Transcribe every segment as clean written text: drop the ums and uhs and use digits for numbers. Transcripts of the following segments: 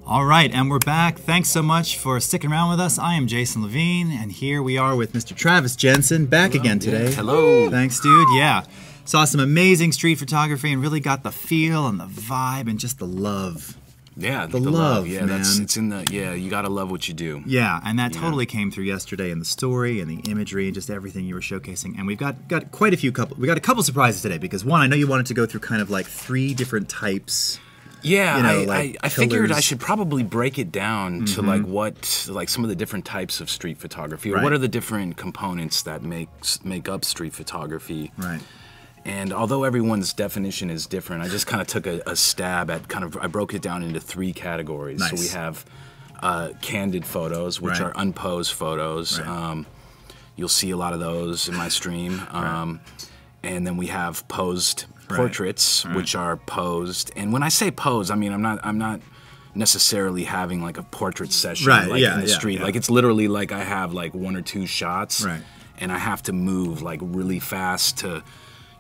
All right, and we're back. Thanks so much for sticking around with us. I am Jason Levine, and here we are with Mr. Travis Jensen, back again today. Hello. Thanks, dude. Yeah. Saw some amazing street photography and really got the feel and the vibe and just the love. Yeah, the love, yeah, man. it's in the, yeah, you gotta love what you do. Yeah, and that totally came through yesterday in the story and the imagery and just everything you were showcasing. And we've got quite a few we got a couple surprises today because one, I know you wanted to go through kind of like 3 different types. Yeah, you know, like I figured I should probably break it down to like some of the different types of street photography, or what are the different components that make up street photography. Right. And although everyone's definition is different, I just kind of took a stab at I broke it down into 3 categories. Nice. So we have candid photos, which are unposed photos. Right. You'll see a lot of those in my stream. And then we have posed portraits, which are posed. And when I say posed, I mean I'm not necessarily having like a portrait session in the street. Like it's literally like I have like 1 or 2 shots, and I have to move like really fast to,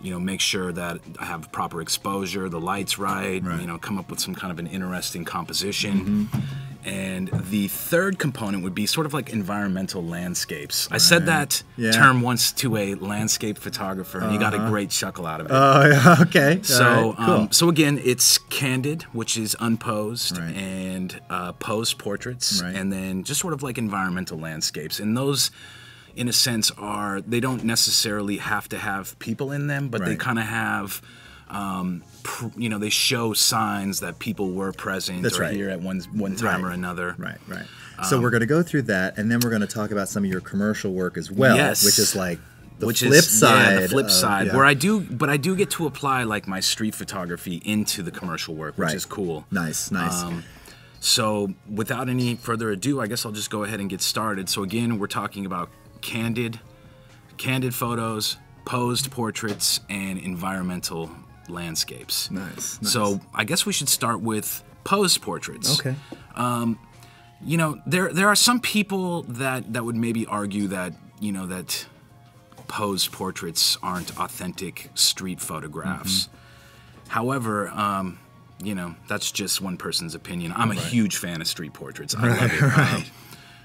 you know, make sure that I have proper exposure, the light's right, you know, come up with some kind of an interesting composition. And the third component would be sort of like environmental landscapes. I said that term once to a landscape photographer, and he got a great chuckle out of it. Oh, yeah, okay. So, cool. So again, it's candid, which is unposed, and posed portraits, and then just sort of like environmental landscapes. And those, in a sense, they don't necessarily have to have people in them, but they kind of have, you know, they show signs that people were present here at one time or another. So we're going to go through that, and then we're going to talk about some of your commercial work as well, which is like the flip side. Yeah, the flip side, where I do get to apply like my street photography into the commercial work, which is cool. Nice, nice. So without any further ado, I guess I'll just go ahead and get started. So again, we're talking about candid photos, posed portraits, and environmental landscapes. Nice. So I guess we should start with posed portraits. Okay. You know, there are some people that would maybe argue that, you know, that posed portraits aren't authentic street photographs. However, you know, that's just one person's opinion. I'm a huge fan of street portraits. I love it.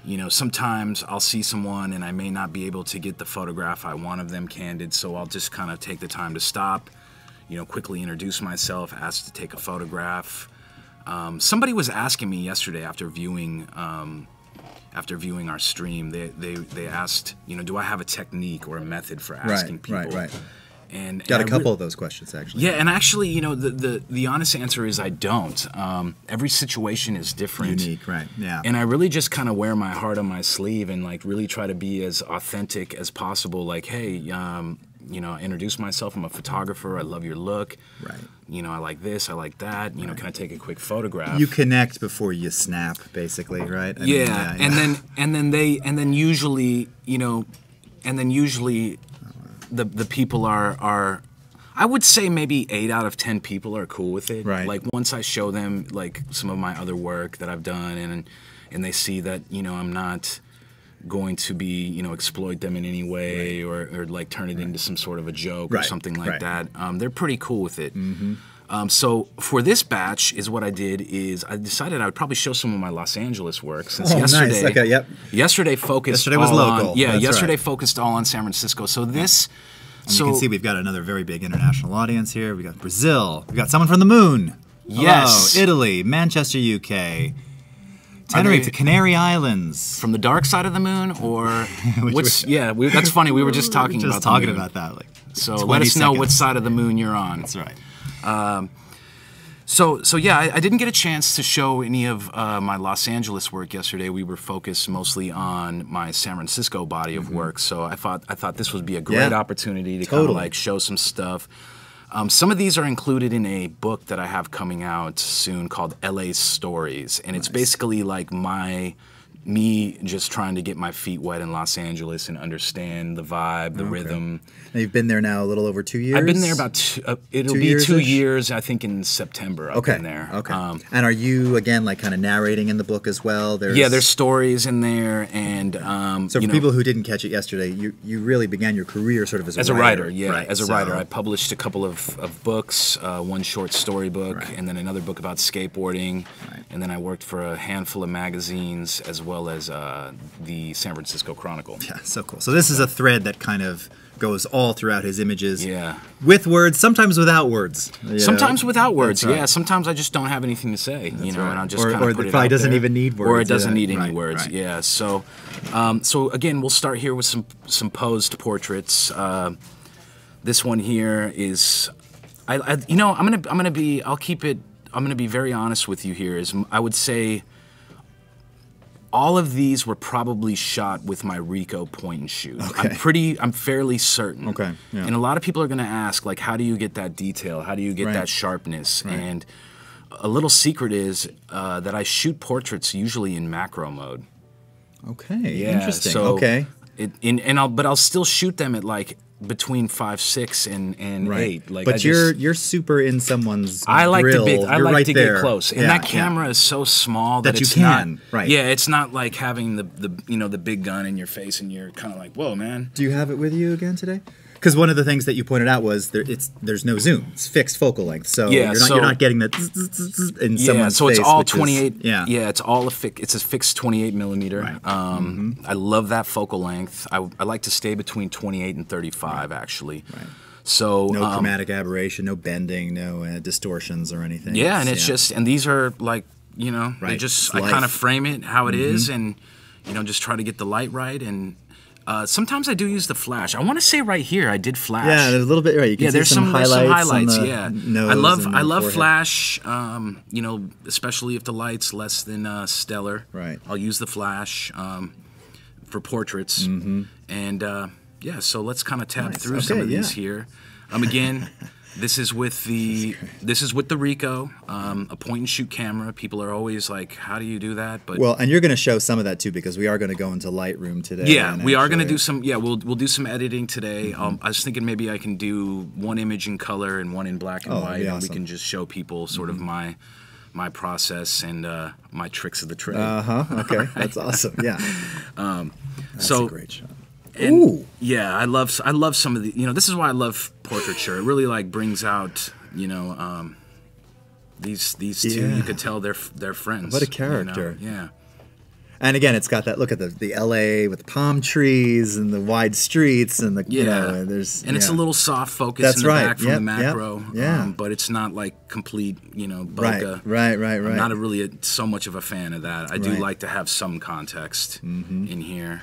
You know, sometimes I'll see someone and I may not be able to get the photograph I want of them candid, so I'll just kind of take the time to stop, you know, quickly introduce myself, ask to take a photograph. Somebody was asking me yesterday after viewing our stream, they asked, you know, do I have a technique or a method for asking people? And got a couple of those questions actually. Yeah, and actually, you know, the honest answer is I don't. Every situation is different, unique, yeah. And I really just kind of wear my heart on my sleeve and like really try to be as authentic as possible. Like, hey, you know, introduce myself. I'm a photographer. I love your look. You know, I like this. I like that. You know, can I take a quick photograph? You connect before you snap, basically, right? I mean, and then usually, you know, the people are, I would say maybe 8 out of 10 people are cool with it. Like once I show them like some of my other work that I've done, and they see that, you know, I'm not going to be, you know, exploit them in any way or like turn it into some sort of a joke or something like that. They're pretty cool with it. So for this batch is what I did is I decided I would probably show some of my Los Angeles work since yesterday. Nice. Okay, Yesterday focused. Yesterday was local. Yesterday focused all on San Francisco. So this. And you can see we've got another very big international audience here. We got Brazil. We got someone from the moon. Yes. Hello, Italy, Manchester, UK. Tenerife, the Canary Islands. From the dark side of the moon, or that's funny. We were just talking about that. Like, so let us know what side of the moon you're on. That's right. So yeah, I didn't get a chance to show any of my Los Angeles work yesterday. We were focused mostly on my San Francisco body of work. So I thought this would be a great opportunity to kind of like show some stuff. Some of these are included in a book that I have coming out soon called LA Stories, and it's basically like me just trying to get my feet wet in Los Angeles and understand the vibe, the rhythm. Now you've been there now a little over 2 years? I've been there about it'll be 2 years, I think, in September. I've been there. And are you, again, like kind of narrating in the book as well? There's stories in there. And so for people who didn't catch it yesterday, you really began your career sort of as a writer. As a writer. I published a couple of books, one short story book, and then another book about skateboarding. and then I worked for a handful of magazines as well as the San Francisco Chronicle. Yeah, so cool. So this is a thread that kind of goes all throughout his images. Yeah. With words, sometimes without words. Sometimes without words, right. Yeah. Sometimes I just don't have anything to say, you know, right. and I'll just Or- kind or of put it it probably out doesn't there. even need Or words, it doesn't yeah. need any Right, words, right. yeah. So, so again, we'll start here with some posed portraits. This one here is, you know, I'm gonna be very honest with you here. Is I would say all of these were probably shot with my Ricoh point and shoot. Okay. I'm fairly certain. Okay, yeah. And a lot of people are gonna ask, like, how do you get that detail? How do you get Right. that sharpness? Right. And a little secret is that I shoot portraits usually in macro mode. Okay, Yeah, interesting. so okay. But I'll still shoot them at like between 5, 6, and 8. Like, But you're super in someone's I like grill. I You're like right to there. get close, and Yeah, that yeah. camera is so small that That you it's can, not. right. Yeah, it's not like having the you know the big gun in your face, and you're kind of like, whoa, man. Do you have it with you again today? Because one of the things that you pointed out was there's no zoom. It's fixed focal length, so Yeah, you're not getting that in someone's so it's face, all which is- 28. yeah, it's all it's a fixed 28 millimeter. Right. I love that focal length. I like to stay between 28 and 35 actually. Right. So no chromatic aberration, no bending, no distortions or anything. Yeah, and it's just, and these are like, you know, Right. they just, It's I kind life. of frame it how it is, and, you know, just try to get the light right. And sometimes I do use the flash. I want to say right here, I did flash. Yeah, there's a little bit, right, you can see there's some there's highlights on the yeah. nose I love and the forehead. flash, you know, especially if the light's less than stellar. Right. I'll use the flash for portraits. And, yeah, so let's kind of tab Nice. through some Okay, of these yeah. here. Again, this is with the Ricoh, a point and shoot camera. People are always like, "How do you do that?" But Well, and you're going to show some of that too because we are going to go into Lightroom today. yeah, and we are going to actually- do some. Yeah, we'll do some editing today. I was thinking maybe I can do one image in color and one in black and Oh, that'd white, be and we awesome. can just show people sort of my process and my tricks of the trade. Okay, that's awesome. Yeah. That's so a great shot. And Ooh. yeah, I love some of the, you know, this is why I love portraiture. It really like brings out, you know, these two. Yeah. You could tell they're friends. What a you know? character. Yeah. And again, it's got that look at the LA with the palm trees and the wide streets and the you know, there's and it's a yeah. little soft focus That's in the right. back from Yep, the macro. yep, yeah. But it's not like complete, you know, right, bokeh. right. I'm not so much of a fan of that. I do Right. like to have some context in here.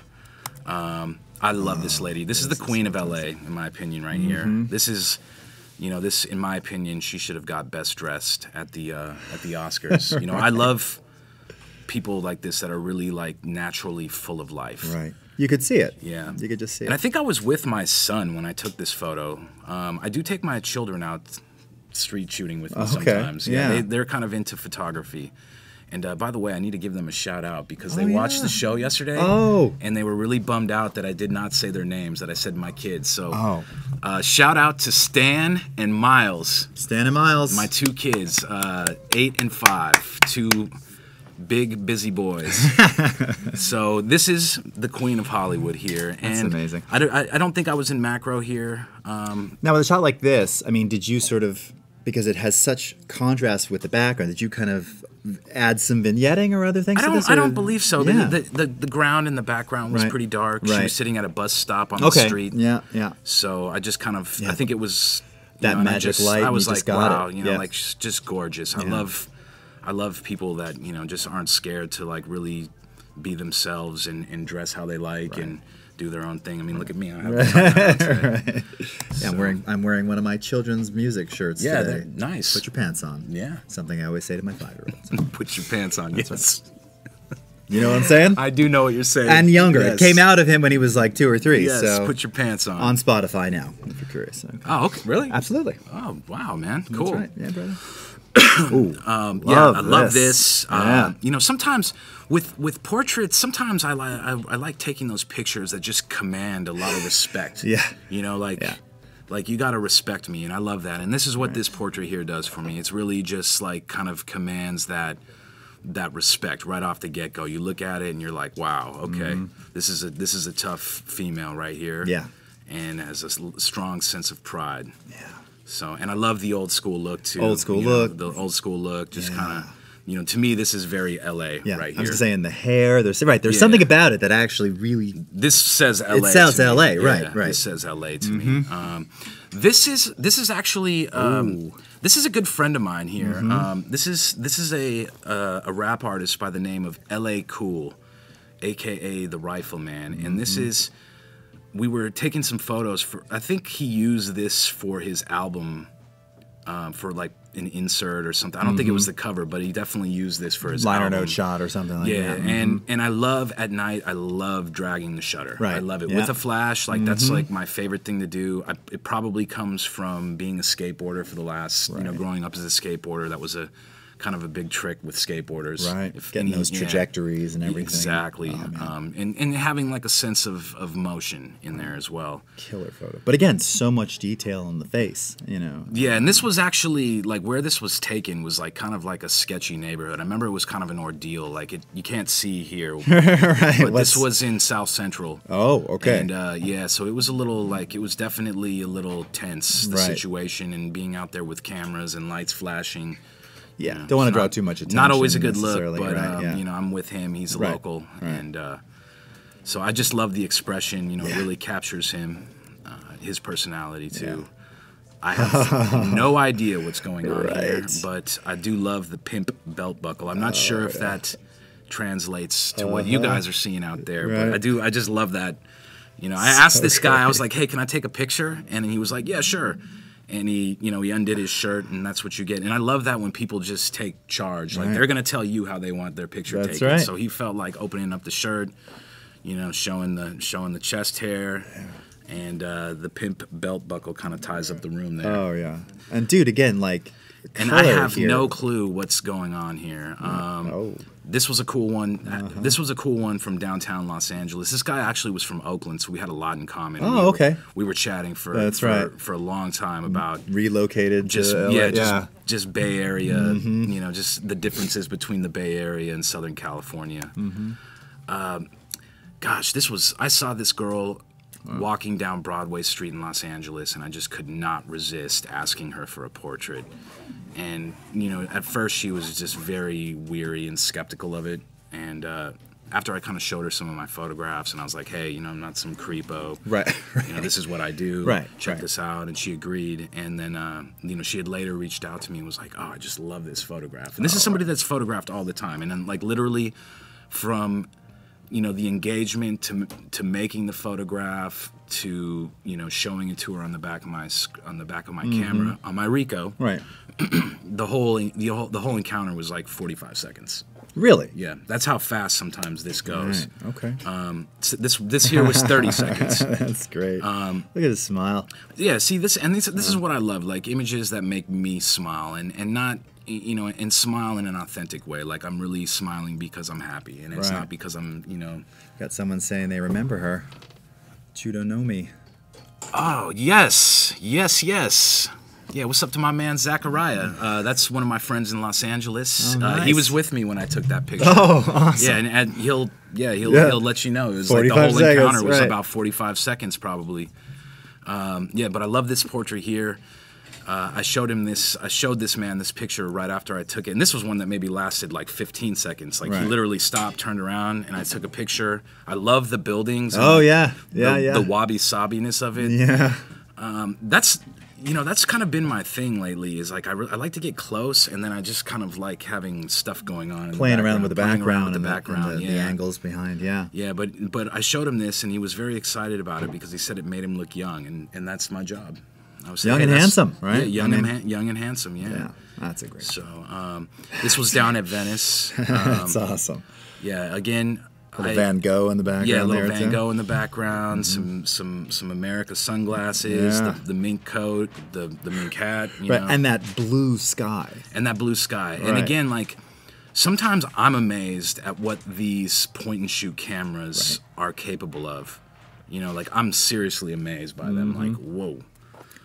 I love this lady. This is the queen of LA, in my opinion, right here. This is, you know, this, in my opinion, she should have got best dressed at the Oscars. You know, I love people like this that are really like naturally full of life. Right. You could see it. Yeah. You could just see And I it. think I was with my son when I took this photo. I do take my children out street shooting with me Okay, sometimes. yeah. They're kind of into photography. And by the way, I need to give them a shout out because they Oh, watched yeah. the show yesterday. Oh. And they were really bummed out that I did not say their names, that I said my kids. So shout out to Stan and Miles, Stan and Miles. my two kids, 8 and 5, two big busy boys. So this is the queen of Hollywood here. That's And amazing. I don't think I was in macro here. Now with a shot like this, I mean, did you sort of, because it has such contrast with the background, did you kind of add some vignetting or other things to this? I or- don't believe so. Yeah. The ground in the background was Right. pretty dark. She Right. was sitting at a bus stop on the Okay. street. Yeah, yeah. So I just kind of, Yeah. I think it was you That know, and magic light, I and was you like, just got wow, it. you know, Yeah. like just gorgeous. Yeah. I love people that you know just aren't scared to like really be themselves and dress how they like and do their own thing. I mean, look at me. I have a tie on today. Right. Yeah, I'm wearing one of my children's music shirts Yeah, today. they're nice. Put your pants on. Yeah. Something I always say to my 5-year-olds. Put your pants on. Yes. You know what I'm saying? I do know what you're saying. And younger. Yes. It came out of him when he was like 2 or 3. Yes, So put your pants on. on Spotify now, if you're curious. Okay. Oh, okay. Really? Absolutely. Oh, wow, man. Cool. That's right. Yeah, brother. Ooh. Yeah, I love this. Yeah. You know, sometimes with portraits, sometimes I like taking those pictures that just command a lot of respect. Yeah. You know, like Yeah. like you got to respect me, and I love that. And this is what this portrait here does for me. It's really just like kind of commands that respect right off the get go. You look at it and you're like, wow, okay, this is a tough female right here. Yeah. And has a strong sense of pride. Yeah. So, and I love the old school look too. Old school you know, look. the old school look, just Yeah. kind of you know, to me, this is very LA Yeah, right I was here. saying the hair. There's something about it that actually really. This says LA. It sounds to me. LA, Yeah, right? This says LA to me. This is actually this is a good friend of mine here. This is a rap artist by the name of LA Cool, aka the Rifleman, and this is. We were taking some photos for. I think he used this for his album, for like an insert or something. I don't think it was the cover, but he definitely used this for his liner album. note shot or something like Yeah, that. and I love at night. I love dragging the shutter. Right. I love it Yeah. with a flash. Like that's like my favorite thing to do. It probably comes from being a skateboarder for the last, you know, growing up as a skateboarder. That was a kind of a big trick with skateboarders. Right. Getting those trajectories and everything. Exactly. And having like a sense of motion in there as well. Killer photo. But again, so much detail on the face, you know. Yeah, and this was actually, like, where this was taken was, like, kind of like a sketchy neighborhood. I remember it was kind of an ordeal. Like, you can't see here. Right. But this was in South Central. Oh, okay. And, yeah, so it was a little, like, it was definitely a little tense, the situation, and being out there with cameras and lights flashing. Yeah, You know, don't want to it's draw not- too much attention. Not always a good look, necessarily, but, right, yeah. you know, I'm with him. He's a Right, local. right. And so I just love the expression, you know, it really captures him, his personality, too. I have no idea what's going on here, but I do love the pimp belt buckle. I'm not sure if that translates to what you guys are seeing out there, but I do. I just love that. You know, I asked this guy, I was like, hey, can I take a picture? And he was like, yeah, sure. And he, you know, he undid his shirt, and that's what you get. And I love that when people just take charge. Like, they're going to tell you how they want their picture taken. right. So he felt like opening up the shirt, you know, showing the chest hair. And the pimp belt buckle kind of ties up the room there. Oh, yeah. And, dude, again, like, and I have here. no clue what's going on here. This was a cool one. This was a cool one from downtown Los Angeles. This guy actually was from Oakland, so we had a lot in common. Oh, okay. We were chatting for a long time about Relocated just to LA. just Bay Area. You know, just the differences between the Bay Area and Southern California. Gosh, I saw this girl walking down Broadway Street in Los Angeles, and I just could not resist asking her for a portrait. And, you know, at first she was just very weary and skeptical of it. And after I kind of showed her some of my photographs, and I was like, hey, you know, I'm not some creepo. Right. You know, this is what I do. Check this out. And she agreed. And then, you know, she had later reached out to me and was like, oh, I just love this photograph. And this is somebody that's photographed all the time. And then, like, literally from, you know, the engagement to making the photograph to, you know, showing it to her on the back of my camera on my Ricoh. Right. The whole encounter was like 45 seconds. Really? Yeah, that's how fast sometimes this goes. Right. Okay. So this here was 30 seconds. That's great. Look at his smile. Yeah, see this is what I love, like images that make me smile and not, you know, and smile in an authentic way. Like I'm really smiling because I'm happy, and it's not because I'm, you know. Got someone saying they remember her. But you don't know me. Oh yes. Yeah, what's up to my man Zachariah? That's one of my friends in Los Angeles. Oh, nice. He was with me when I took that picture. Oh, awesome. Yeah, and he'll let you know. It was like the 45 whole seconds, encounter was right. about 45 seconds probably. Yeah, but I love this portrait here. I showed this man this picture right after I took it, and this was one that maybe lasted like 15 seconds. Like he literally stopped, turned around, and I took a picture. I love the buildings. And the wabi-sabiness of it. Yeah. That's kind of been my thing lately. Is like I like to get close, and then I just kind of like having stuff going on. Playing around with the background and the angles behind. Yeah. Yeah, but I showed him this, and he was very excited about it because he said it made him look young, and that's my job. I was Young and handsome, right? Yeah, young and handsome. Yeah. Yeah, that's a great. So this was down at Venice. That's awesome. Yeah, again. Little Van Gogh in the background. Yeah, a little there Van too. Gogh in the background. Some America sunglasses. Yeah. The mink coat. The mink hat. You Right, know. and that blue sky. And that blue sky. And Right. again, like sometimes I'm amazed at what these point and shoot cameras are capable of. You know, like I'm seriously amazed by them. Like, whoa.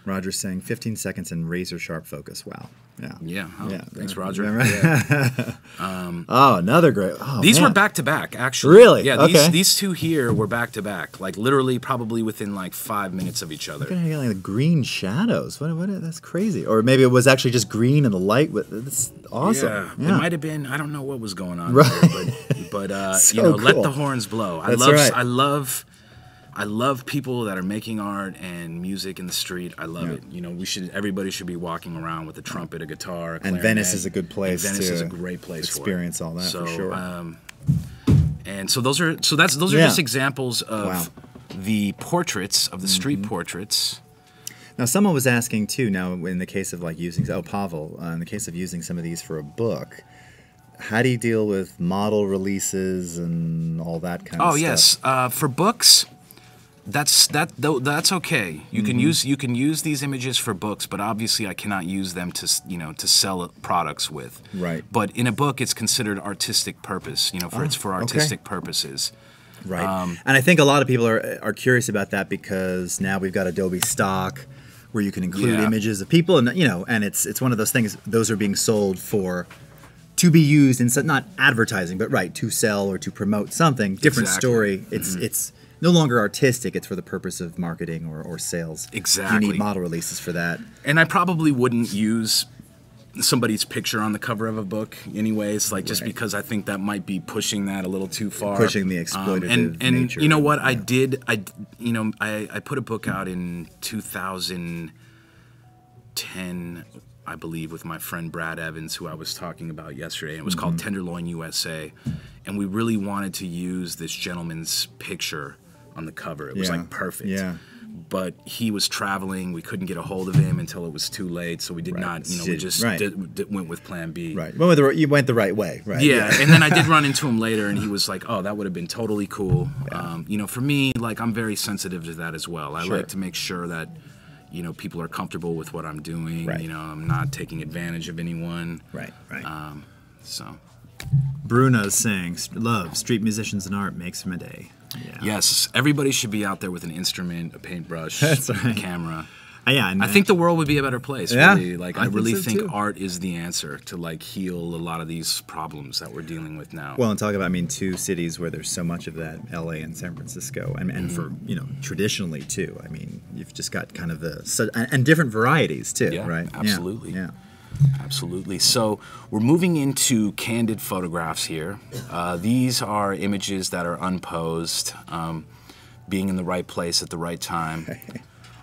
Roger's saying 15 seconds in razor sharp focus. Wow. Yeah. Yeah. Oh, Yeah. thanks, Roger. Yeah. Oh, another great. Oh, These man. were back to back, actually. Really? Yeah. Okay. These two here were back to back, like literally, probably within like 5 minutes of each other. Look at like the green shadows. That's crazy. Or maybe it was actually just green and the light. That's awesome. Yeah. It might have been. I don't know what was going on Right. there, but So you know, let cool. the horns blow. I love people that are making art and music in the street. I love it. You know, everybody should be walking around with a trumpet, a guitar, a clarinet. And Venice is a good place. And Venice to is a great place experience for it. all that So, for sure. And so those are just examples of the portraits of the street portraits. Now, someone was asking too. Now, in the case of like using Pavel, in the case of using some of these for a book, how do you deal with model releases and all that kind of stuff? Oh yes, for books. That's okay. You can use these images for books, but obviously I cannot use them to sell products with. Right. But in a book, it's considered artistic purpose. It's for artistic purposes. Right. And I think a lot of people are curious about that because now we've got Adobe Stock, where you can include images of people, and and it's one of those things. Those are being sold to be used in not advertising, but to sell or to promote something. Different story. It's no longer artistic. It's for the purpose of marketing or sales. Exactly. You need model releases for that. And I probably wouldn't use somebody's picture on the cover of a book anyways, just because I think that might be pushing that a little too far. Pushing the exploitative and nature. You know what? I put a book out in 2010, I believe, with my friend Brad Evans, who I was talking about yesterday. It was called Tenderloin USA. And we really wanted to use this gentleman's picture on the cover. It was perfect. Yeah. But he was traveling. We couldn't get a hold of him until it was too late. So we did not, we just went with plan B. Right. You went the right way, right? Yeah. And then I did run into him later, and he was like, oh, that would have been totally cool. Yeah. For me, I'm very sensitive to that as well. I like to make sure that, people are comfortable with what I'm doing. Right. I'm not taking advantage of anyone. Right. So. Bruna's saying, love, street musicians and art makes him a day. Yeah. Yes, everybody should be out there with an instrument, a paintbrush, a camera. And I think the world would be a better place. Yeah, really. I really think too. art is the answer to heal a lot of these problems that we're dealing with now. Well, and talk about two cities where there's so much of that, LA and San Francisco, and for traditionally too. You've just got kind of and different varieties too, right? Absolutely. Yeah. Absolutely. So we're moving into candid photographs here. These are images that are unposed, being in the right place at the right time.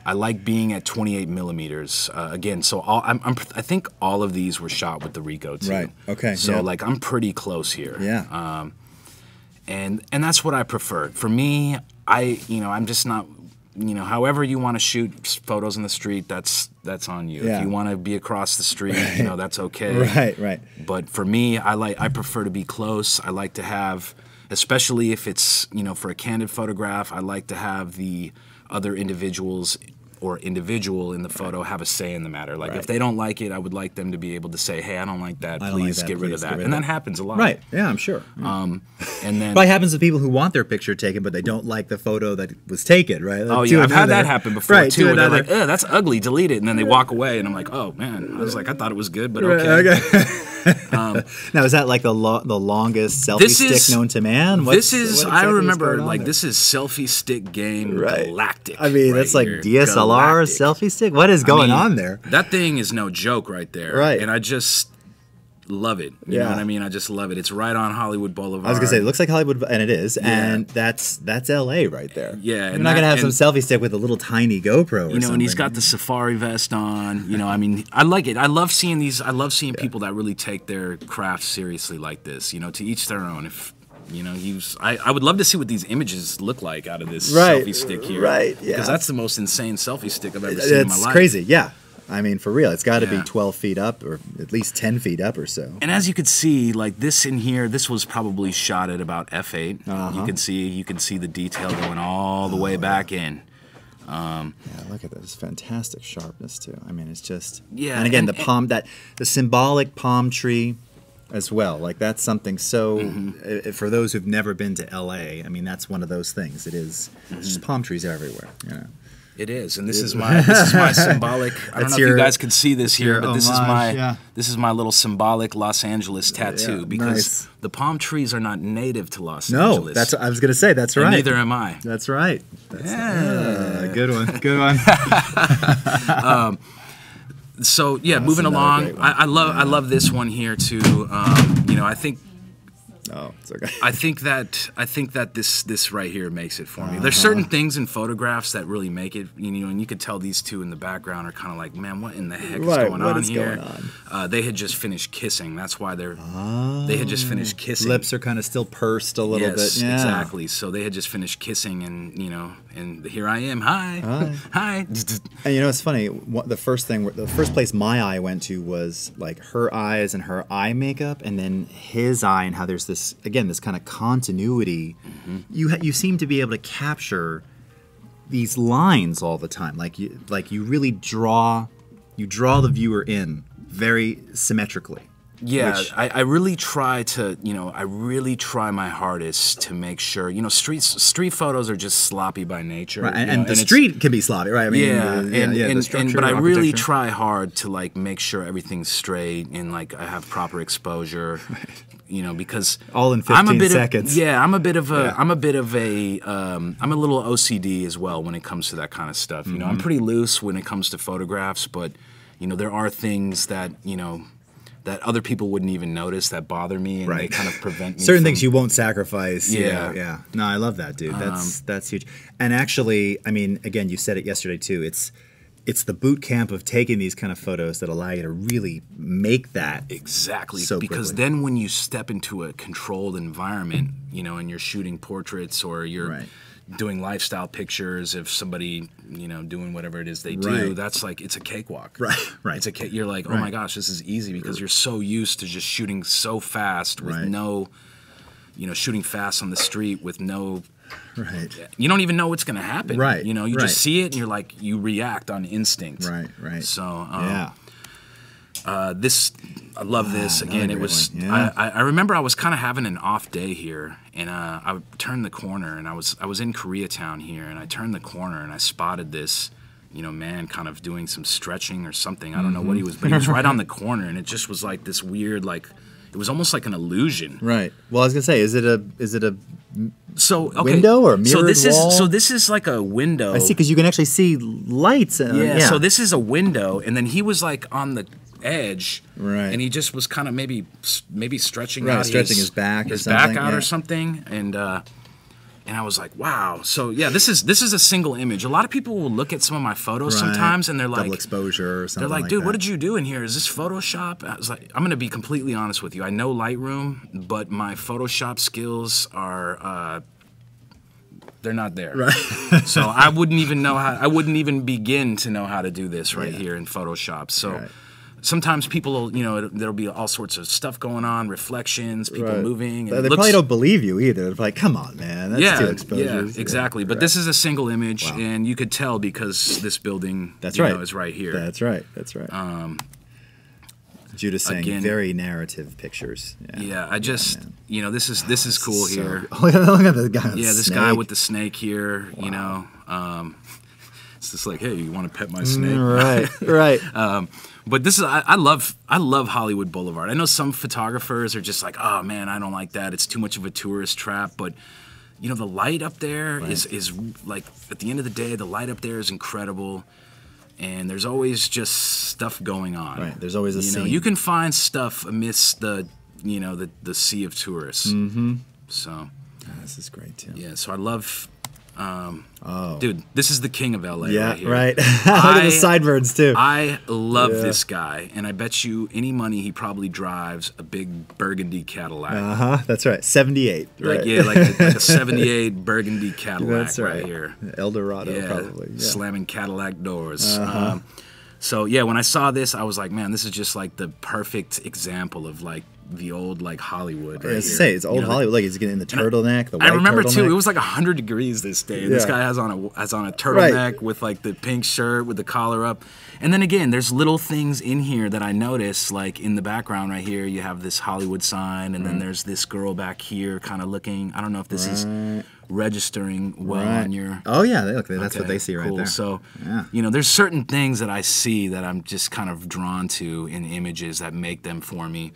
I like being at 28 millimeters. Again, so I think all of these were shot with the Ricoh too. Right. Okay. So I'm pretty close here. Yeah. And that's what I prefer. For me, I'm just not. However you want to shoot photos in the street, that's on you. Yeah. If you want to be across the street, that's okay. Right. But for me, I prefer to be close. I like to have, especially if it's for a candid photograph, I like to have the other individuals or individual in the photo have a say in the matter. If they don't like it, I would like them to be able to say, hey, I don't like that. Please get rid of that. And that happens a lot. Right. Yeah, I'm sure. And then probably happens to people who want their picture taken, but they don't like the photo that was taken, right? Oh, yeah. I've had that happen before, too. Where they're like, that's ugly. Delete it. And then they walk away. And I'm like, oh, man. I was like, I thought it was good, but okay. Now, is that the longest selfie stick known to man? I remember, this is selfie stick game galactic. That's like DSLR selfie stick? What is going on there? That thing is no joke right there. Right. And I just love it. You know what I mean? I just love it. It's right on Hollywood Boulevard. I was going to say, it looks like Hollywood, and it is. Yeah. And that's LA right there. Yeah. You're not going to have some selfie stick with a little tiny GoPro or something. And he's got the safari vest on. I like it. I love seeing these. I love seeing people that really take their craft seriously like this. To each their own. I would love to see what these images look like out of this selfie stick here. Right, yeah. Because that's the most insane selfie stick I've ever seen in my life. It's crazy, yeah. For real, it's got to be 12 feet up or at least 10 feet up or so. And as you could see, this in here, this was probably shot at about f8. You can see the detail going all the way back in. Look at this fantastic sharpness too. It's just and again the symbolic palm tree as well. That's something so for those who've never been to LA, that's one of those things. It is it's just palm trees everywhere. It is, and this is my symbolic. I don't know if you guys can see this here, but this is my little symbolic Los Angeles tattoo because the palm trees are not native to Los Angeles. No, I was going to say that's right. And neither am I. That's right. Good one. Good one. So moving along, I love this one here too. I think. Oh, it's okay. I think that this right here makes it for me. There's certain things in photographs that really make it, and you could tell these two in the background are kind of like, man, what in the heck is going on here? They had just finished kissing. That's why they had just finished kissing. Lips are kind of still pursed a little bit. Yes, exactly. So they had just finished kissing, and and here I am. Hi. Hi. And it's funny. The first place my eye went to was like her eyes and her eye makeup, and then his eye and how there's this kind of continuity. You seem to be able to capture these lines all the time, like you really draw the viewer in very symmetrically. Yeah, I really try my hardest to make sure, street photos are just sloppy by nature. Right, and the street can be sloppy, right? I mean, but I really try hard to like make sure everything's straight and like I have proper exposure. Right. Because all in 15 seconds. I'm a little OCD as well when it comes to that kind of stuff. I'm pretty loose when it comes to photographs, but there are things that that other people wouldn't even notice that bother me, and they kind of prevent me. Certain things you won't sacrifice. Yeah. No, I love that, dude. That's huge. And actually, I mean, again, you said it yesterday too. It's the boot camp of taking these kind of photos that allow you to really make that exactly. So because quickly. Then when you step into a controlled environment, and you're shooting portraits or you're doing lifestyle pictures of somebody, doing whatever it is they do, that's like, it's a cakewalk. Right. It's you're like, oh my gosh, this is easy because you're so used to just shooting so fast with no, shooting fast on the street with no. Right. You don't even know what's going to happen. Right. You just see it and you're like, you react on instinct. Right. So, I love this. Again, it was, I remember I was kind of having an off day here, and I turned the corner, and I was in Koreatown here, and I turned the corner, and I spotted this, man kind of doing some stretching or something. I don't know what he was, but he was right on the corner, and it just was like this weird, like, it was almost like an illusion. Right. Well, I was gonna say, is it a window or mirrored wall? So this is like a window. I see, because you can actually see lights. So this is a window, and then he was like on the edge, and he just was kind of maybe stretching his back out or something, and I was like, wow. So this is a single image. A lot of people will look at some of my photos sometimes, and they're like, double exposure or something. They're like, dude, what did you do in here? Is this Photoshop? I was like, I'm gonna be completely honest with you. I know Lightroom, but my Photoshop skills are they're not there. Right. So I wouldn't even begin to know how to do this here in Photoshop. So sometimes people, there'll be all sorts of stuff going on, reflections, people moving. And they probably don't believe you either. They're like, come on, man, that's too exposures. Yeah, exactly. But this is a single image, and you could tell because this building is right here. That's right. Judas saying again, very narrative pictures. I just, this is cool here. Look at the guy. This guy with the snake here. It's just like, hey, you want to pet my snake? Right. But this is I love Hollywood Boulevard. I know some photographers are just like, oh man, I don't like that. It's too much of a tourist trap. But the light up there is like, at the end of the day, the light up there is incredible. And there's always just stuff going on. Right. There's always a scene. You can find stuff amidst the sea of tourists. Mm-hmm. So this is great too. Yeah. So I love. Dude, this is the king of LA right here. Right. Look at the sideburns too. I love this guy, and I bet you any money he probably drives a big burgundy Cadillac. That's right. 78. Like a 78 burgundy Cadillac. That's right Here. El Dorado, probably. Yeah. Slamming Cadillac doors. So when I saw this, I was like, man, this is just like the perfect example of like the old like Hollywood. Right I was to say it's old Hollywood. Like he's getting the turtleneck. The white I remember turtleneck. too. It was like 100 degrees this day. This guy has on a turtleneck with like the pink shirt with the collar up. And then again, there's little things in here that I notice. Like in the background right here, you have this Hollywood sign, and then there's this girl back here, kind of looking. I don't know if this is registering well on your. Oh yeah, look, that's what they see right there. So, you know, there's certain things that I see that I'm just kind of drawn to in images that make them for me.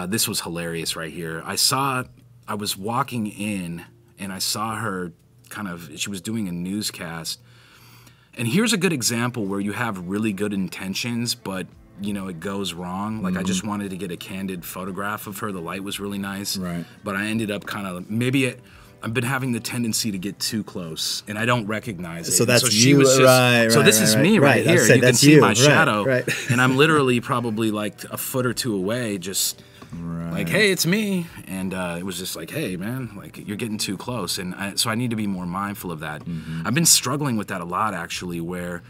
This was hilarious right here. I was walking in and I saw her she was doing a newscast. And here's a good example where you have really good intentions, but you know, it goes wrong. Like I just wanted to get a candid photograph of her. The light was really nice. Right. But I ended up I've been having the tendency to get too close, and I don't recognize it. So that's she you, was just, right? So this is me right here. You can see my shadow, right. And I'm literally probably like a foot or two away, just like, hey, it's me. And it was just like, hey, man, like you're getting too close, and so I need to be more mindful of that. I've been struggling with that a lot actually, where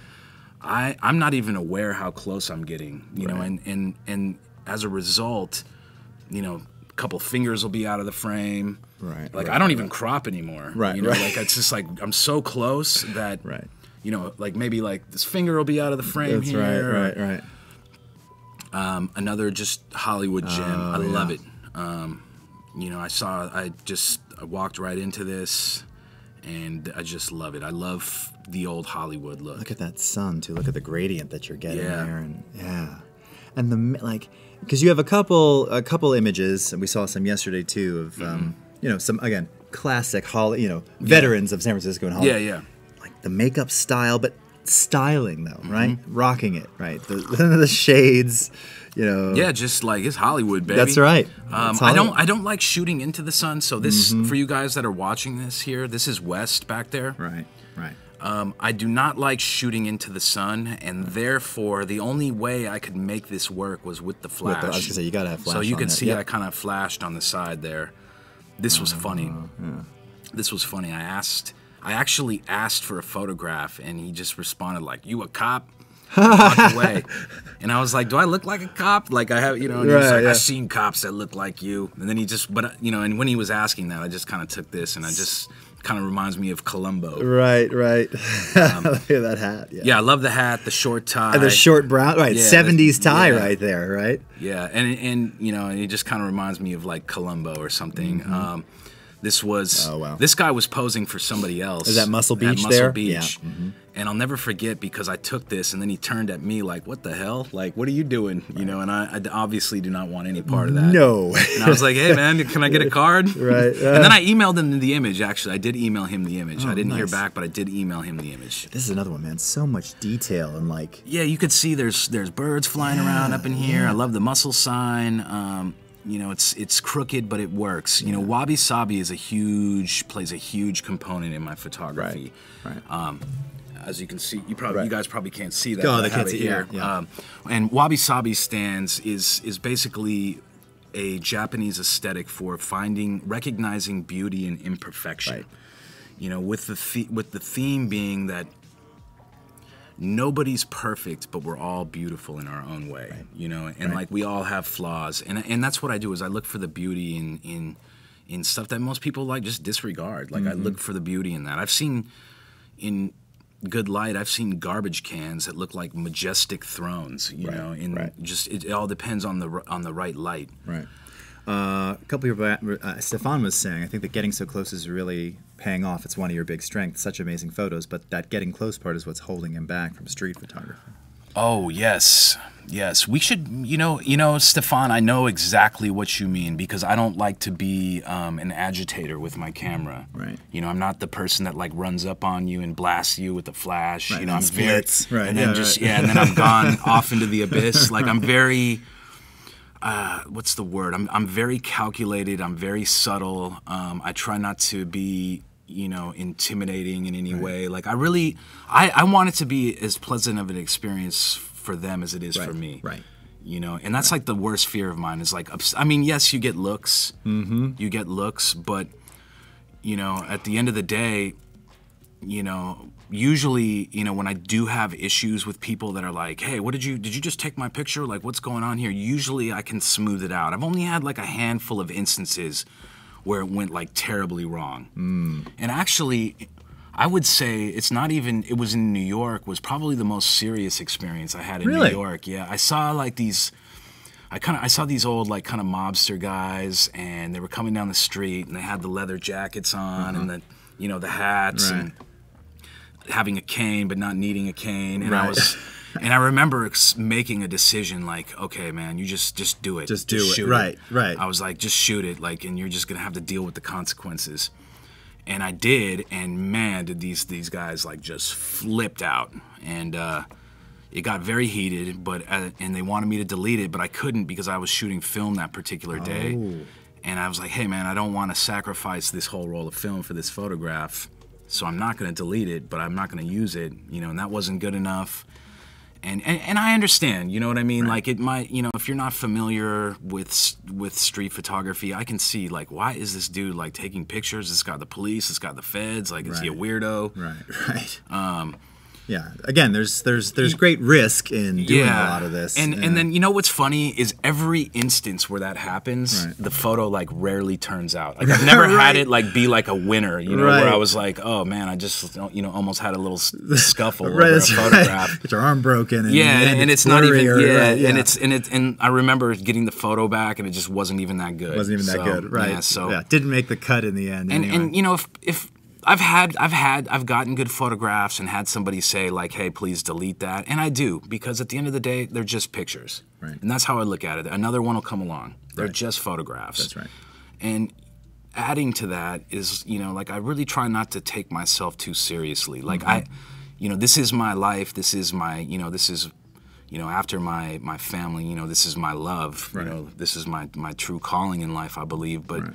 I'm not even aware how close I'm getting, you know, and as a result, you know, a couple fingers will be out of the frame. Like I don't even crop anymore. You know, like it's just like I'm so close that you know, like maybe like this finger will be out of the frame here. Another just Hollywood gem. I love it. You know, I walked right into this, and I just love it. I love the old Hollywood look. Look at that sun too. Look at the gradient that you're getting there, and and the like, because you have a couple images, and we saw some yesterday too of you know, some again classic veterans of San Francisco and Hollywood. Like the makeup style, but styling though, right? Rocking it, right? The shades, you know. Yeah, just like it's Hollywood, baby. That's right. I don't like shooting into the sun. So this for you guys that are watching this here, this is west back there. Right. I do not like shooting into the sun, and therefore the only way I could make this work was with the flash. I was gonna say you gotta have flash. So you can see I kind of flashed on the side there. This was funny. This was funny. I actually asked for a photograph, and he just responded like, "You a cop?" Walked away, and I was like, "Do I look like a cop?" Like I have, you know. And he was like, "I've seen cops that look like you." And then you know, and when he was asking that, I just kind of took this, and I just kind of reminds me of Columbo. Right. Look at that hat. Yeah, I love the hat, the short tie, and the short brown, right? 70s tie, right there, right? Yeah, and you know, and it just kind of reminds me of like Columbo or something. This was this guy was posing for somebody else. Is that Muscle Beach at there? Muscle Beach. Yeah. And I'll never forget because I took this and then he turned at me like, "What the hell? Like, what are you doing?" You know, and I obviously do not want any part of that. No. And I was like, "Hey, man, can I get a card?" Right. And then I emailed him the image. Actually, I did email him the image. I didn't hear back, but I did email him the image. This is another one, man. So much detail and like. Yeah, you could see there's birds flying around up in here. I love the muscle sign. You know, it's crooked, but it works. You know, wabi sabi plays a huge component in my photography. Right. As you can see, you guys probably can't see that. Oh, they can't see here. And wabi sabi stands is basically a Japanese aesthetic for recognizing beauty and imperfection. Right. You know, with the theme being that nobody's perfect, but we're all beautiful in our own way. Right. You know, and like we all have flaws, and that's what I do is I look for the beauty in stuff that most people like just disregard. Like I look for the beauty in that. I've seen in good light, I've seen garbage cans that look like majestic thrones. You know, just it all depends on the right light. Right. A couple of years back, Stefan was saying, I think that getting so close is really paying off. It's one of your big strengths, such amazing photos, but that getting close part is what's holding him back from street photography. Oh, yes. We should, you know, Stefan, I know exactly what you mean because I don't like to be an agitator with my camera. Right. You know, I'm not the person that like runs up on you and blasts you with a flash. Right, you know, I'm splits. And then and then I'm gone off into the abyss. Like I'm very what's the word? I'm very calculated. I'm very subtle. I try not to be, you know, intimidating in any way. Like I want it to be as pleasant of an experience for them as it is for me. Right. You know, and that's like the worst fear of mine is like, I mean, yes, you get looks. You get looks, but, you know, at the end of the day, you know, usually, you know, when I do have issues with people that are like, hey, did you just take my picture? Like, what's going on here? Usually I can smooth it out. I've only had like a handful of instances where it went like terribly wrong. And actually, I would say it was in New York, was probably the most serious experience I had in New York. Yeah, I saw like I saw these old like kind of mobster guys, and they were coming down the street, and they had the leather jackets on, and the hats, and having a cane but not needing a cane, and and I remember making a decision like, okay, man, you just do it, just shoot it. Right. I was like, just shoot it, like, and you're just gonna have to deal with the consequences. And I did, and man, did these guys like just flipped out, and it got very heated. But and they wanted me to delete it, but I couldn't because I was shooting film that particular day. And I was like, hey man, I don't want to sacrifice this whole roll of film for this photograph, so I'm not going to delete it, but I'm not going to use it, you know. And that wasn't good enough. And I understand, you know what I mean? Like, it might, you know, if you're not familiar with street photography, I can see, like, why is this dude, like, taking pictures? It's got the police, it's got the feds, like, is he a weirdo? Right. Yeah. Again, there's great risk in doing a lot of this. And then, you know what's funny is every instance where that happens, the photo like rarely turns out. Like, I've never had it like be like a winner, you know, where I was like, oh man, I just, you know, almost had a little scuffle over a photograph. Get your arm broken. And it's not even, and I remember getting the photo back, and it just wasn't even that good. Wasn't even that good, right? Yeah, so didn't make the cut in the end. And you know, if I've gotten good photographs and had somebody say like, hey, please delete that. And I do, because at the end of the day, they're just pictures. Right. And that's how I look at it. Another one will come along. They're just photographs. That's right. And adding to that is, you know, like, I really try not to take myself too seriously. Like, you know, this is my life. This is my, you know, after my family, you know, this is my love. You know, this is my true calling in life, I believe. But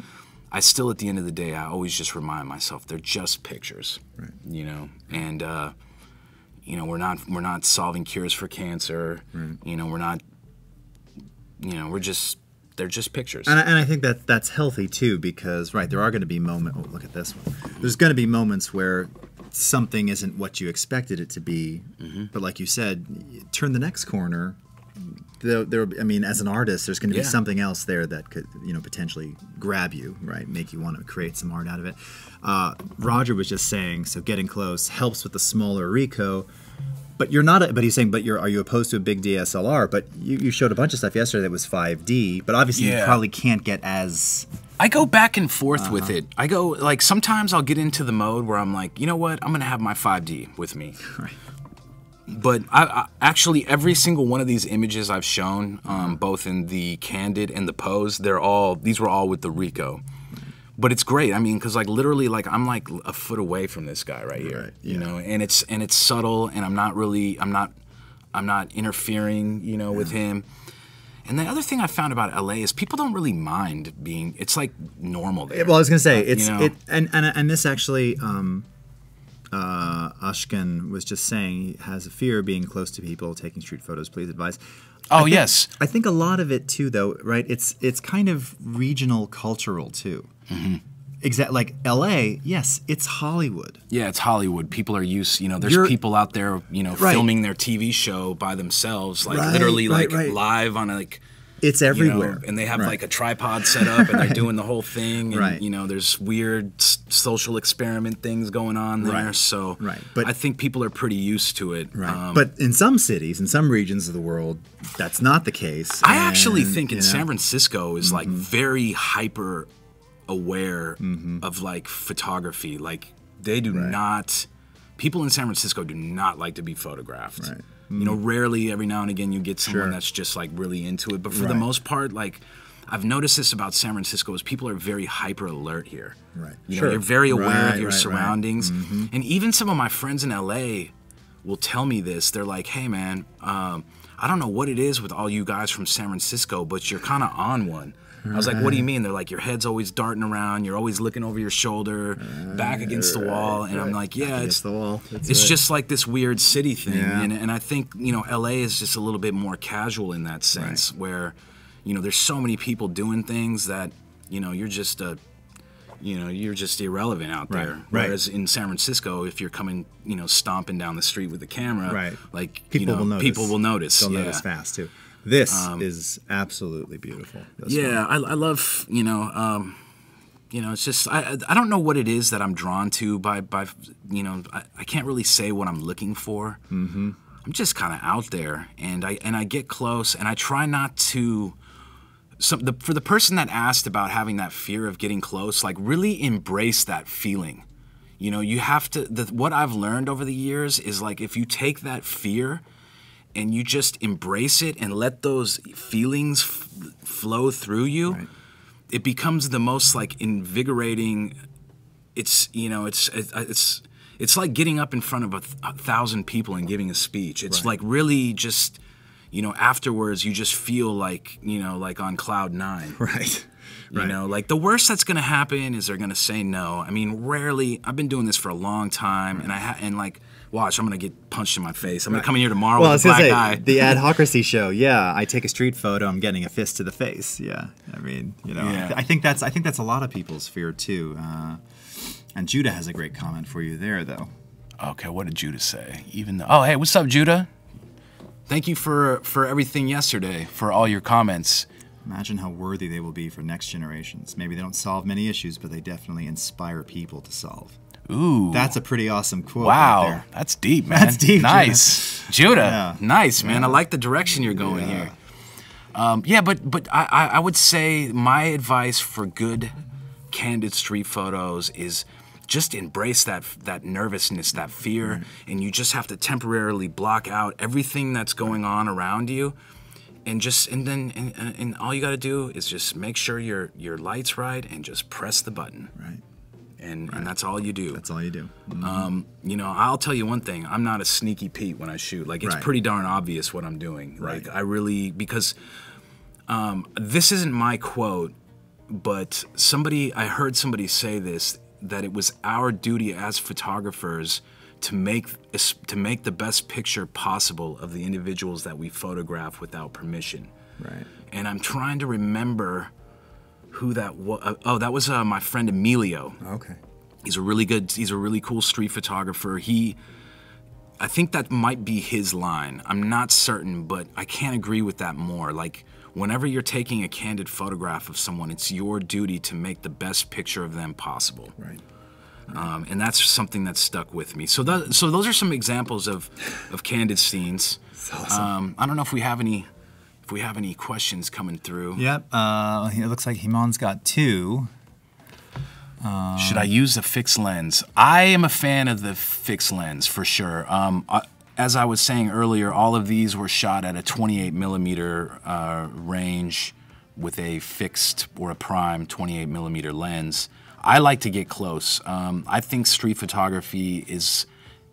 I still, at the end of the day, I always just remind myself they're just pictures, you know, and you know, we're not solving cures for cancer, you know, we're not, you know, they're just pictures. And I think that's healthy too, because there are going to be moments. Oh, look at this one. There's going to be moments where something isn't what you expected it to be, but like you said, turn the next corner. I mean, as an artist, there's going to be something else there that could, you know, potentially grab you, right? Make you want to create some art out of it. Roger was just saying, so getting close helps with the smaller Ricoh, but you're not. But he's saying, are you opposed to a big DSLR? But you showed a bunch of stuff yesterday that was 5D, but obviously you probably can't get as. I go back and forth with it. I go, like, sometimes I'll get into the mode where I'm like, you know what, I'm going to have my 5D with me. Right. But I actually, every single one of these images I've shown, both in the Candid and the Pose, these were all with the Ricoh. But it's great. I mean, because like literally, like, I'm like a foot away from this guy right here, you know, and it's subtle, and I'm not interfering, you know, with him. And the other thing I found about LA is people don't really mind being. It's like normal there. Well, I was gonna say and this actually. Ashkan was just saying he has a fear of being close to people, taking street photos. Please advise. Yes. I think a lot of it too, though, right? It's kind of regional, cultural too. Like L.A. Yes, it's Hollywood. Yeah, it's Hollywood. People are used. You know, there's people out there, you know, filming their TV show by themselves, like literally, live on like. It's everywhere. You know, and they have like a tripod set up, and they're doing the whole thing. And, you know, there's weird social experiment things going on there. So but I think people are pretty used to it. But in some cities, in some regions of the world, that's not the case. I actually think in San Francisco is like very hyper aware of like photography. Like, they do not, people in San Francisco do not like to be photographed. You know, rarely, every now and again, you get someone that's just like really into it. But for the most part, like, I've noticed this about San Francisco is people are very hyper alert here. You know, you're very aware of your surroundings. And even some of my friends in LA will tell me this. They're like, hey man, I don't know what it is with all you guys from San Francisco, but you're kind of on one. I was like, what do you mean? They're like, your head's always darting around. You're always looking over your shoulder, back against the wall. And I'm like, yeah, it's just like this weird city thing. And I think, you know, LA is just a little bit more casual in that sense, where, you know, there's so many people doing things that, you know, you're just you're just irrelevant out there. Right. Whereas in San Francisco, if you're coming, stomping down the street with a camera, like people will notice. People will notice. They'll notice fast too. This is absolutely beautiful. I love, it's just I don't know what it is that I'm drawn to by I can't really say what I'm looking for. Mm-hmm. I'm just kind of out there, and I get close, and I try not to. For the person that asked about having that fear of getting close, like really embrace that feeling. You have to. What I've learned over the years is like if you take that fear and you just embrace it and let those feelings flow through you, it becomes the most like invigorating. It's like getting up in front of 1,000 people and giving a speech. It's like really just. Afterwards you just feel like, like on cloud 9. Right. Like the worst that's going to happen is they're going to say no. I mean, rarely. I've been doing this for a long time, and watch, I'm going to get punched in my face. I'm going to come in here tomorrow with a black eye. The Adhocracy show. Yeah, I take a street photo, I'm getting a fist to the face. Yeah. I mean, I think that's a lot of people's fear too. And Judah has a great comment for you there, though. Okay, what did Judah say? Oh, hey, what's up, Judah? Thank you for everything yesterday, for all your comments. Imagine how worthy they will be for next generations. Maybe they don't solve many issues, but they definitely inspire people to solve. Ooh. That's a pretty awesome quote. Wow, right there. That's deep, man. That's deep, nice. Judah, yeah. Nice, man. I like the direction you're going here. But I would say my advice for good, candid street photos is just embrace that nervousness, that fear, and you just have to temporarily block out everything that's going on around you, and then all you got to do is just make sure your light's right and just press the button. Right. And that's all you do. That's all you do. Mm-hmm. I'll tell you one thing. I'm not a sneaky Pete when I shoot. Like it's pretty darn obvious what I'm doing. Right. Like I really because this isn't my quote, but I heard somebody say this. That it was our duty as photographers to make the best picture possible of the individuals that we photograph without permission. Right. And I'm trying to remember who that was. That was my friend Emilio. Okay. He's a really cool street photographer. I think that might be his line. I'm not certain, but I can't agree with that more. Like, whenever you're taking a candid photograph of someone, it's your duty to make the best picture of them possible. Right. And that's something that stuck with me. So those are some examples of candid scenes. That's awesome. I don't know if we have any questions coming through. Yep. It looks like Himon's got 2. Should I use the fixed lens? I am a fan of the fixed lens for sure. As I was saying earlier, all of these were shot at a 28mm range with a fixed or a prime 28mm lens. I like to get close. I think street photography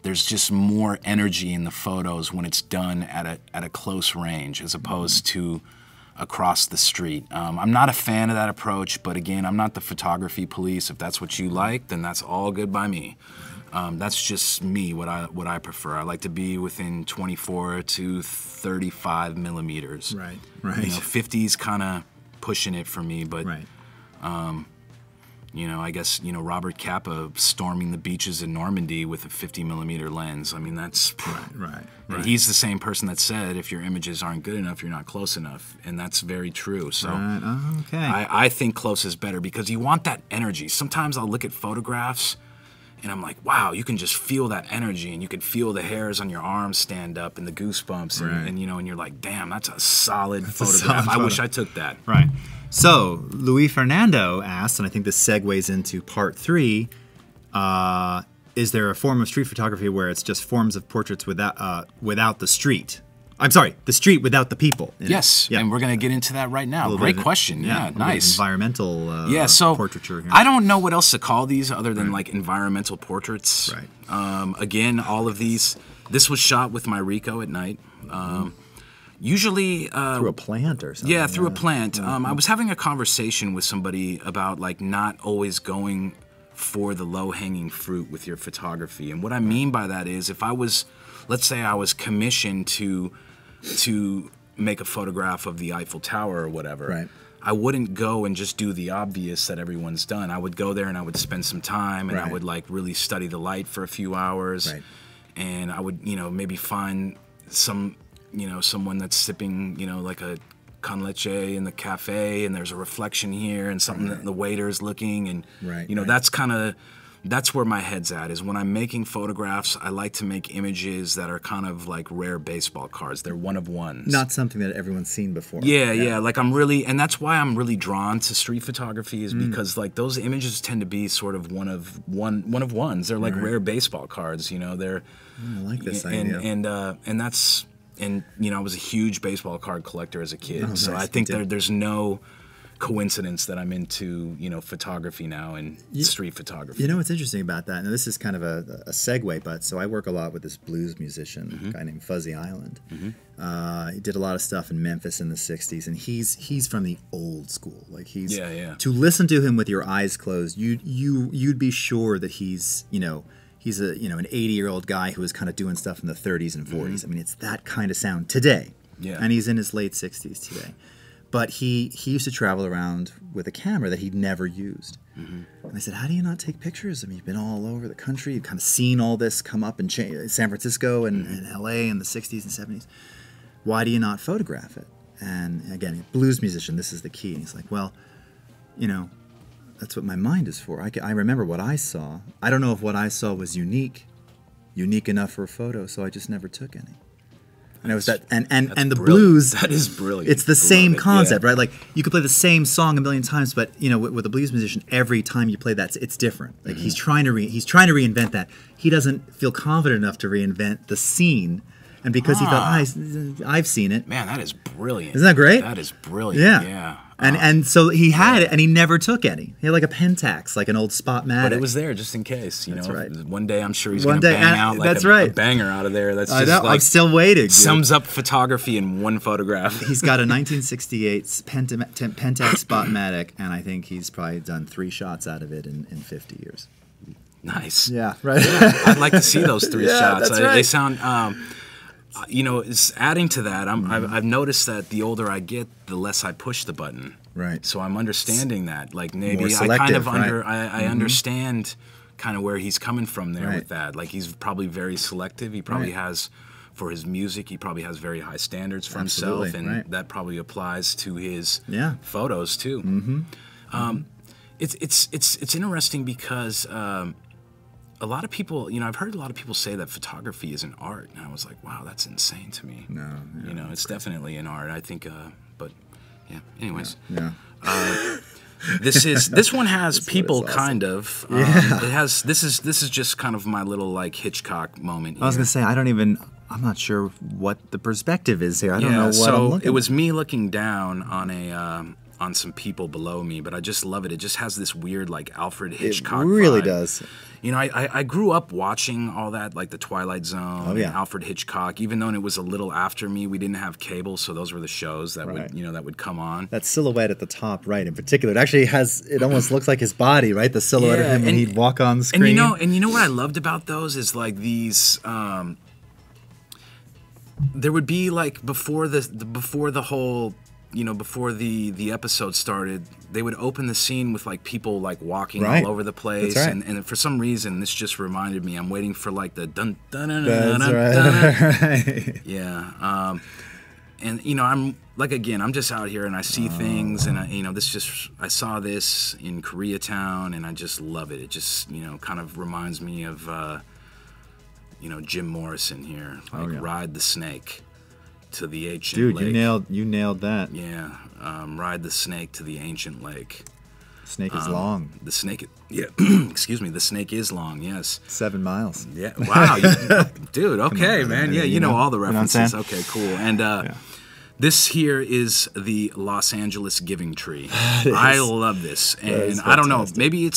there's just more energy in the photos when it's done at a close range as opposed to across the street. I'm not a fan of that approach, but again, I'm not the photography police. If that's what you like, then that's all good by me. That's just me, what I prefer. I like to be within 24 to 35 millimeters. Right. 50's kind of pushing it for me, but I guess Robert Capa storming the beaches in Normandy with a 50mm lens. I mean, that's right. And he's the same person that said if your images aren't good enough, you're not close enough, and that's very true. So okay. I think close is better because you want that energy. Sometimes I'll look at photographs. And I'm like, wow, you can just feel that energy, and you can feel the hairs on your arms stand up and the goosebumps, and you're like, damn, that's a solid photograph. I wish I took that. Right. So Luis Fernando asked, and I think this segues into part 3. Is there a form of street photography where it's just forms of portraits without the street? I'm sorry, the street without the people. Yes, and we're going to get into that right now. Great question. Yeah, nice. Environmental portraiture here. I don't know what else to call these other than like environmental portraits. Right. Again, all of these. This was shot with my Ricoh at night. Usually through a plant or something. Yeah, through a plant. I was having a conversation with somebody about like not always going for the low-hanging fruit with your photography, and what I mean by that is if I was, let's say I was commissioned to make a photograph of the Eiffel Tower or whatever. Right. I wouldn't go and just do the obvious that everyone's done. I would go there and I would spend some time, and I would like really study the light for a few hours, and I would, you know, maybe find some, you know, someone that's sipping, you know, like a con leche in the cafe, and there's a reflection here, and something that the waiter's looking, and you know, that's where my head's at, is when I'm making photographs, I like to make images that are kind of like rare baseball cards. They're one of ones. Not something that everyone's seen before. Yeah. Like I'm really, and that's why I'm really drawn to street photography, is because like those images tend to be sort of one of ones. They're like rare baseball cards, you know. They're I like this idea. And that's, and you know, I was a huge baseball card collector as a kid, so I think there's no coincidence that I'm into, you know, photography now and street photography. You know what's interesting about that? Now this is kind of a segue, but so I work a lot with this blues musician, a guy named Fuzzy Island. He did a lot of stuff in Memphis in the '60s, and he's from the old school. Like he's to listen to him with your eyes closed, you'd be sure that he's an 80-year-old guy who was kind of doing stuff in the 30s and 40s. I mean, it's that kind of sound today. And he's in his late 60s today. But he used to travel around with a camera that he'd never used. And I said, how do you not take pictures? I mean, you've been all over the country. You've kind of seen all this come up in San Francisco and L.A. in the 60s and 70s. Why do you not photograph it? And again, blues musician, this is the key. And he's like, well, you know, that's what my mind is for. I remember what I saw. I don't know if what I saw was unique enough for a photo, so I just never took any. And it was that, and the blues. That is brilliant. It's the same concept, right? Like you could play the same song a million times, but you know, with a blues musician, every time you play that, it's different. Like he's trying to reinvent that. He doesn't feel confident enough to reinvent the scene, and because he thought, I've seen it. Man, that is brilliant. Isn't that great? That is brilliant. Yeah. And so he had it, and he never took any. He had like a Pentax, like an old Spotmatic. But it was there just in case. You know, right. One day I'm sure he's going to bang out like a banger out of there. That's just like, I'm still waiting. Sums up photography in one photograph. He's got a 1968 Pentax Spotmatic, and I think he's probably done 3 shots out of it in 50 years. Nice. Yeah, right. Yeah, I'd like to see those 3 shots. That's right. They sound... you know, it's adding to that. I've noticed that the older I get, the less I push the button. Right. So I'm understanding that. Like maybe selective, I kind of I understand kind of where he's coming from there with that. Like he's probably very selective. He probably has, for his music, he probably has very high standards for himself, and that probably applies to his photos too. It's interesting because. A lot of people, you know, I've heard a lot of people say that photography is an art, and I was like, wow, that's insane to me. No, you know, it's definitely an art. I think, but yeah. Anyways, this one has people awesome. Kind of. It has. This is just kind of my little like Hitchcock moment. I was gonna say I'm not sure what the perspective is here. I don't know what I'm looking at. It was me looking down on on some people below me, but I just love it. It just has this weird like Alfred Hitchcock vibe. It really vibe. Does. You know, I grew up watching all that, like The Twilight Zone, and Alfred Hitchcock. Even though it was a little after me, we didn't have cable, so those were the shows that would come on. That silhouette at the top right, in particular, it actually it almost looks like his body, right? The silhouette of him when he'd walk on screen. And you know what I loved about those is like these. There would be like before the whole. You know, before the episode started, they would open the scene with like people like walking all over the place, and for some reason this just reminded me. I'm waiting for like the dun dun dun dun dun. Right. Yeah, and you know, I'm like I'm just out here and I see things, and I saw this in Koreatown, and I just love it. It just kind of reminds me of Jim Morrison here, like Ride the Snake. To the ancient lake. Dude, you nailed that. Yeah, ride the snake to the ancient lake. Snake is long. The snake, excuse me. The snake is long. Yes. 7 miles. Yeah. Wow, dude. Okay, man. Yeah, you know all the references. Okay, cool. And this here is the Los Angeles Giving Tree. I love this, and I don't know. Maybe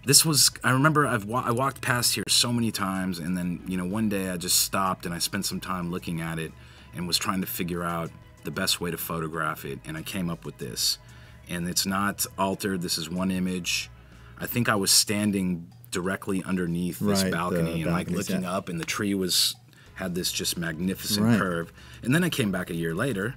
this was. I remember I walked past here so many times, and then one day I just stopped and I spent some time looking at it. And was trying to figure out the best way to photograph it, and I came up with this. And it's not altered. This is one image. I think I was standing directly underneath this balcony and like looking up, and the tree had this just magnificent curve. And then I came back a year later,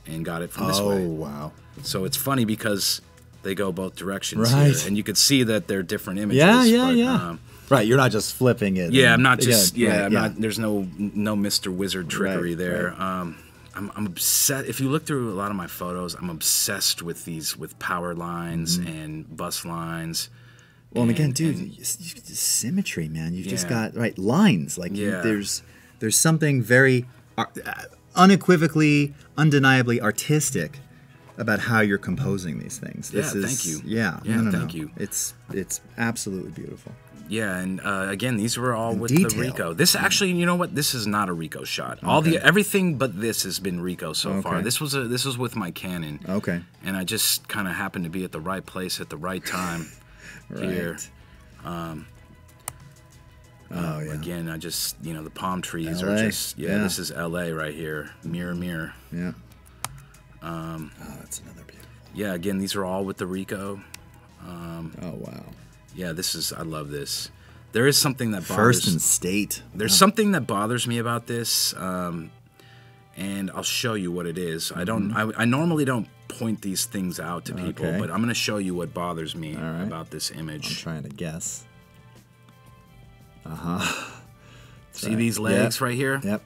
and got it from this way. Oh, wow. So it's funny because they go both directions Right. here, and you could see that they're different images. Yeah. Right, you're not just flipping it. Yeah, I'm not just. Again, Yeah, right, I'm not. There's no Mr. Wizard trickery there. Right. I'm obsessed. If you look through a lot of my photos, I'm obsessed with power lines and bus lines. Well, and again, dude, symmetry, man. You've just got lines. Like there's something very unequivocally, undeniably artistic about how you're composing these things. Thank you. Yeah, thank you. It's absolutely beautiful. Yeah, and again, these were all with detail. the Rico. This actually, you know what? This is not a Rico shot. Okay. Everything but this has been Rico so far. This was with my Canon. Okay. And I just kind of happened to be at the right place at the right time here. Again, I just the palm trees LA. are just This is LA right here. Mirror, mirror. Yeah. That's another beautiful. Yeah. Again, these are all with the Rico. Oh wow. Yeah, I love this. There is something that bothers... First in state. There's something that bothers me about this, and I'll show you what it is. I normally don't point these things out to people, but I'm going to show you what bothers me about this image. I'm trying to guess. See these legs right here? Yep.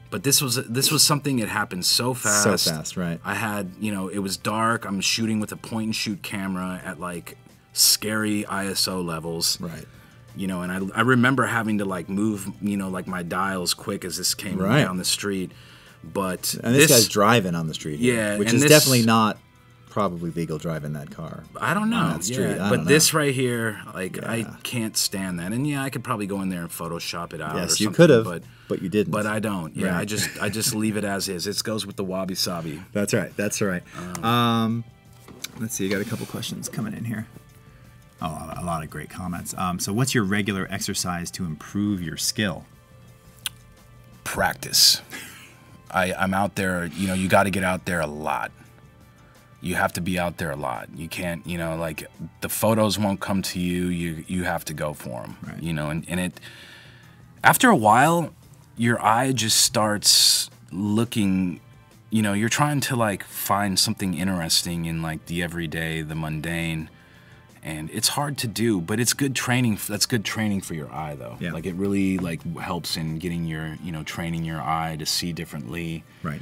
But this was something that happened so fast. So fast, right. I had, it was dark. I'm shooting with a point-and-shoot camera at, scary ISO levels. Right. And I remember having to move my dials quick as this came down the street. But this guy's driving on the street here, which is definitely not probably legal driving that car. I don't know. On that street. Yeah. But this right here, I can't stand that. And I could probably go in there and Photoshop it out. Yes, or something, you could have, but you didn't. But I don't. Yeah, right. I just leave it as is. It goes with the wabi sabi. That's right. That's right. Let's see. You got a couple questions coming in here. Oh, a lot of great comments. So what's your regular exercise to improve your skill? Practice. I'm out there, you got to get out there a lot. You have to be out there a lot. You can't, the photos won't come to you. You have to go for them, right. And it, after a while, your eye just starts looking, you're trying to find something interesting in the everyday, the mundane. And it's hard to do, but it's good training. That's good training for your eye, though. Yeah. It really helps in getting your, training your eye to see differently. Right.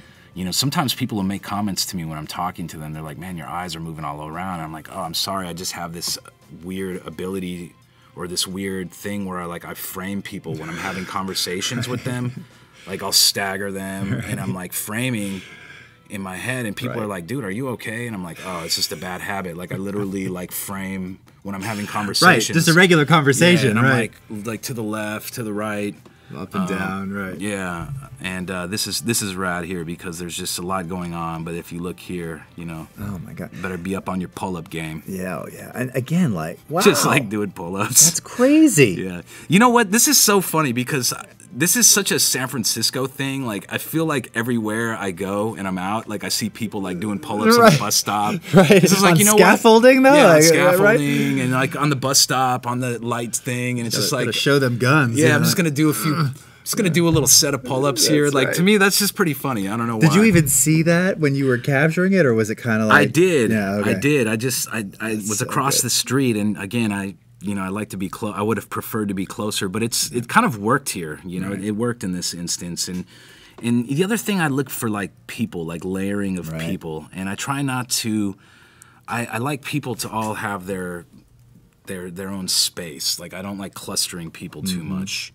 Sometimes people will make comments to me when I'm talking to them. They're like, "Man, your eyes are moving all around." I'm like, "Oh, I'm sorry. I just have this weird ability or this weird thing where I frame people when I'm having conversations with them. I'll stagger them and I'm framing." In my head, and people are like, "Dude, are you okay?" And I'm like, "Oh, it's just a bad habit." I literally frame when I'm having conversations. Right, just a regular conversation. Yeah, and right. I'm like to the left, to the right, up and down. Right. Yeah, and this is rad here because there's just a lot going on. But if you look here, oh my god, better be up on your pull-up game. Yeah, yeah. And again, wow, just doing pull-ups. That's crazy. Yeah. You know what? This is so funny because this is such a San Francisco thing. I feel like everywhere I go and I'm out, I see people doing pull-ups on the bus stop. Right. This is scaffolding though. Yeah, scaffolding and on the bus stop on the lights thing, and it's just to show them guns. Yeah, I'm just gonna do a few. Just gonna do a little set of pull-ups here. Right. To me, that's just pretty funny. I don't know why. Did you even see that when you were capturing it, or was it kind of I did. Yeah, okay. I did. I was so across the street, and again, I like to be close. I would have preferred to be closer, but it kind of worked here. Right. It worked in this instance. And the other thing, I look for people, layering of people, and I try not to. I like people to all have their own space. I don't like clustering people too much.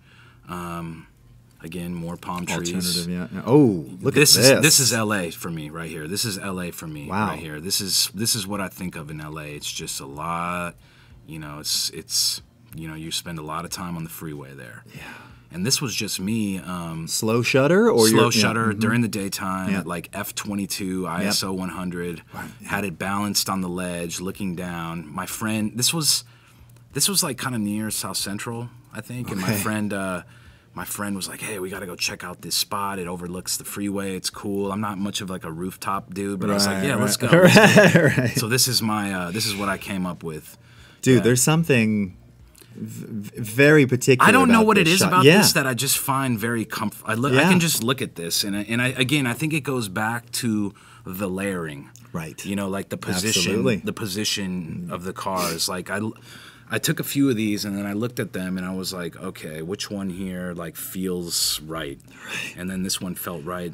Again, more palm trees. Alternative, yeah. Oh, look at this. This is LA for me right here. This is LA for me right here. This is what I think of in LA. It's just a lot. It's you spend a lot of time on the freeway there. Yeah. And this was just me. Slow shutter or slow shutter during the daytime at f/22 ISO 100. Right. Had it balanced on the ledge, looking down. My friend, this was kind of near South Central, I think, and my friend was like, "Hey, we got to go check out this spot. It overlooks the freeway. It's cool." I'm not much of a rooftop dude, but I was like, "Yeah, let's go." Right. So this is what I came up with. Dude, there's something very particular. I don't know what it is shot. about this that I just find very comfortable. I Yeah. can just look at this, and I think it goes back to the layering. Right. You know, like the position of the cars. Like I took a few of these and then I looked at them and I was like, okay, which one here like feels right? And then this one felt right.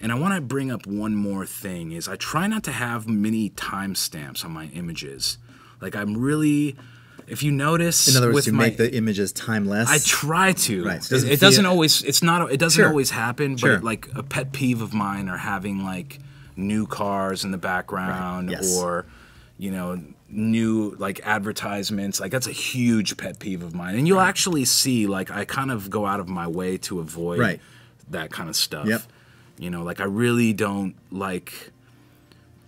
And I want to bring up one more thing is I try not to have many timestamps on my images. Like I'm really, if you notice, in other words, to make the images timeless. I try to. Right. It doesn't always. It's not. It doesn't Sure. always happen. But Sure. like a pet peeve of mine are having like new cars in the background Yes. or, you know, new like advertisements. Like that's a huge pet peeve of mine. And you'll actually see like I kind of go out of my way to avoid that kind of stuff. Yep. You know, like I really don't like,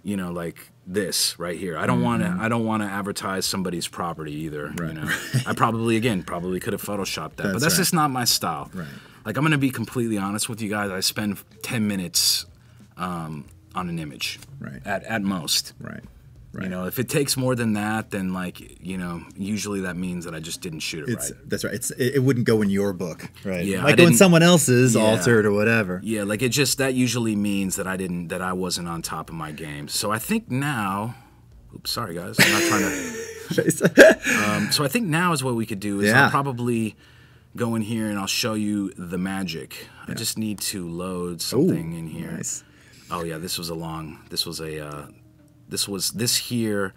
you know, like this right here. I don't want to. I don't want to advertise somebody's property either. Right. You know, I probably could have photoshopped that, but that's just not my style. Right. Like I'm gonna be completely honest with you guys. I spend 10 minutes on an image. Right. At most. Right. You know, if it takes more than that, then like, you know, usually that means that I just didn't shoot it right. That's right. It wouldn't go in your book, right? Yeah, like when someone else's altered or whatever. Yeah, like it just that usually means that I wasn't on top of my game. So I think now, oops, sorry guys, I'm not trying to. So I think now is what we could do is I'll probably go in here and I'll show you the magic. I just need to load something in here. Nice. Oh yeah, this here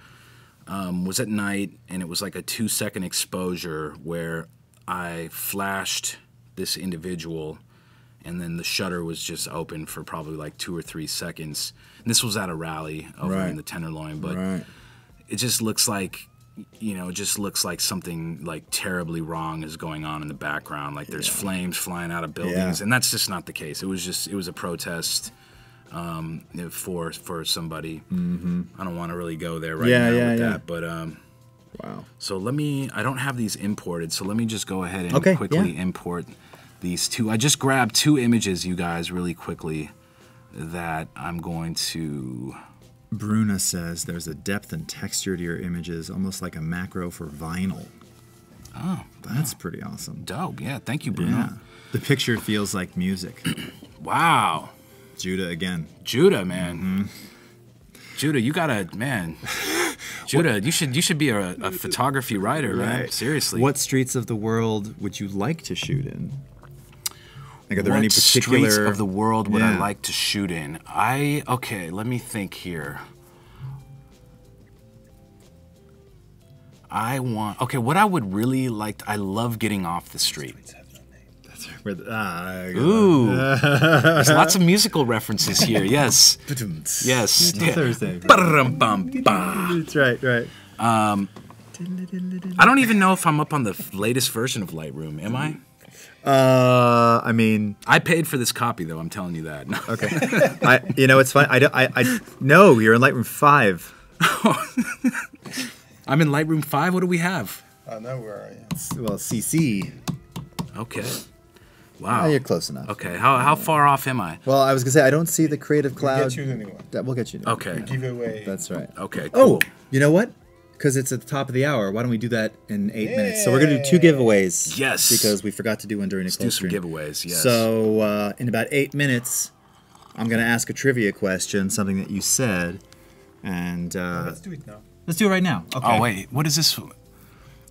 was at night, and it was like a 2-second exposure where I flashed this individual, and then the shutter was just open for probably like 2 or 3 seconds. And this was at a rally over in the Tenderloin, but it just looks like, you know, it just looks like something like terribly wrong is going on in the background. Like there's flames flying out of buildings, and that's just not the case. It was a protest. For somebody. I don't want to really go there right now with that, but wow. So I don't have these imported, so let me just go ahead and quickly import these two. I just grabbed 2 images, you guys, really quickly that I'm going to... Bruna says there's a depth and texture to your images, almost like a macro for vinyl. Oh, that's pretty awesome. Dope, yeah, thank you, Bruno. Yeah. The picture feels like music. Wow. Judah again. Judah, man. Judah, you gotta, man. Judah, you should be a photography writer, man. Seriously. What streets of the world would you like to shoot in? Like, are there any particular streets of the world would I like to shoot in? Okay, let me think here. What I would really like, I love getting off the street. Ooh, there's lots of musical references here. Yes, yes. Thursday. That's right. I don't even know if I'm up on the latest version of Lightroom. Am I? I mean, I paid for this copy, though. I'm telling you that. No. Okay. You know, it's fine. No, you're in Lightroom 5. I'm in Lightroom 5. What do we have? No, where are you? Well, CC. Okay. Wow. Oh, you're close enough. Okay. How far off am I? Well, I was gonna say I don't see the Creative Cloud. We'll get you anyway. We'll get you. Okay. Giveaway. That's right. Okay. Oh, Cool. you know what? Because it's at the top of the hour. Why don't we do that in 8 minutes? So we're gonna do 2 giveaways. Yes. Because we forgot to do one during Let's Nicole's do some stream. giveaways. Yes. So in about 8 minutes, I'm gonna ask a trivia question, something that you said, and Let's do it now. let's do it right now. Okay. Oh wait, what is this?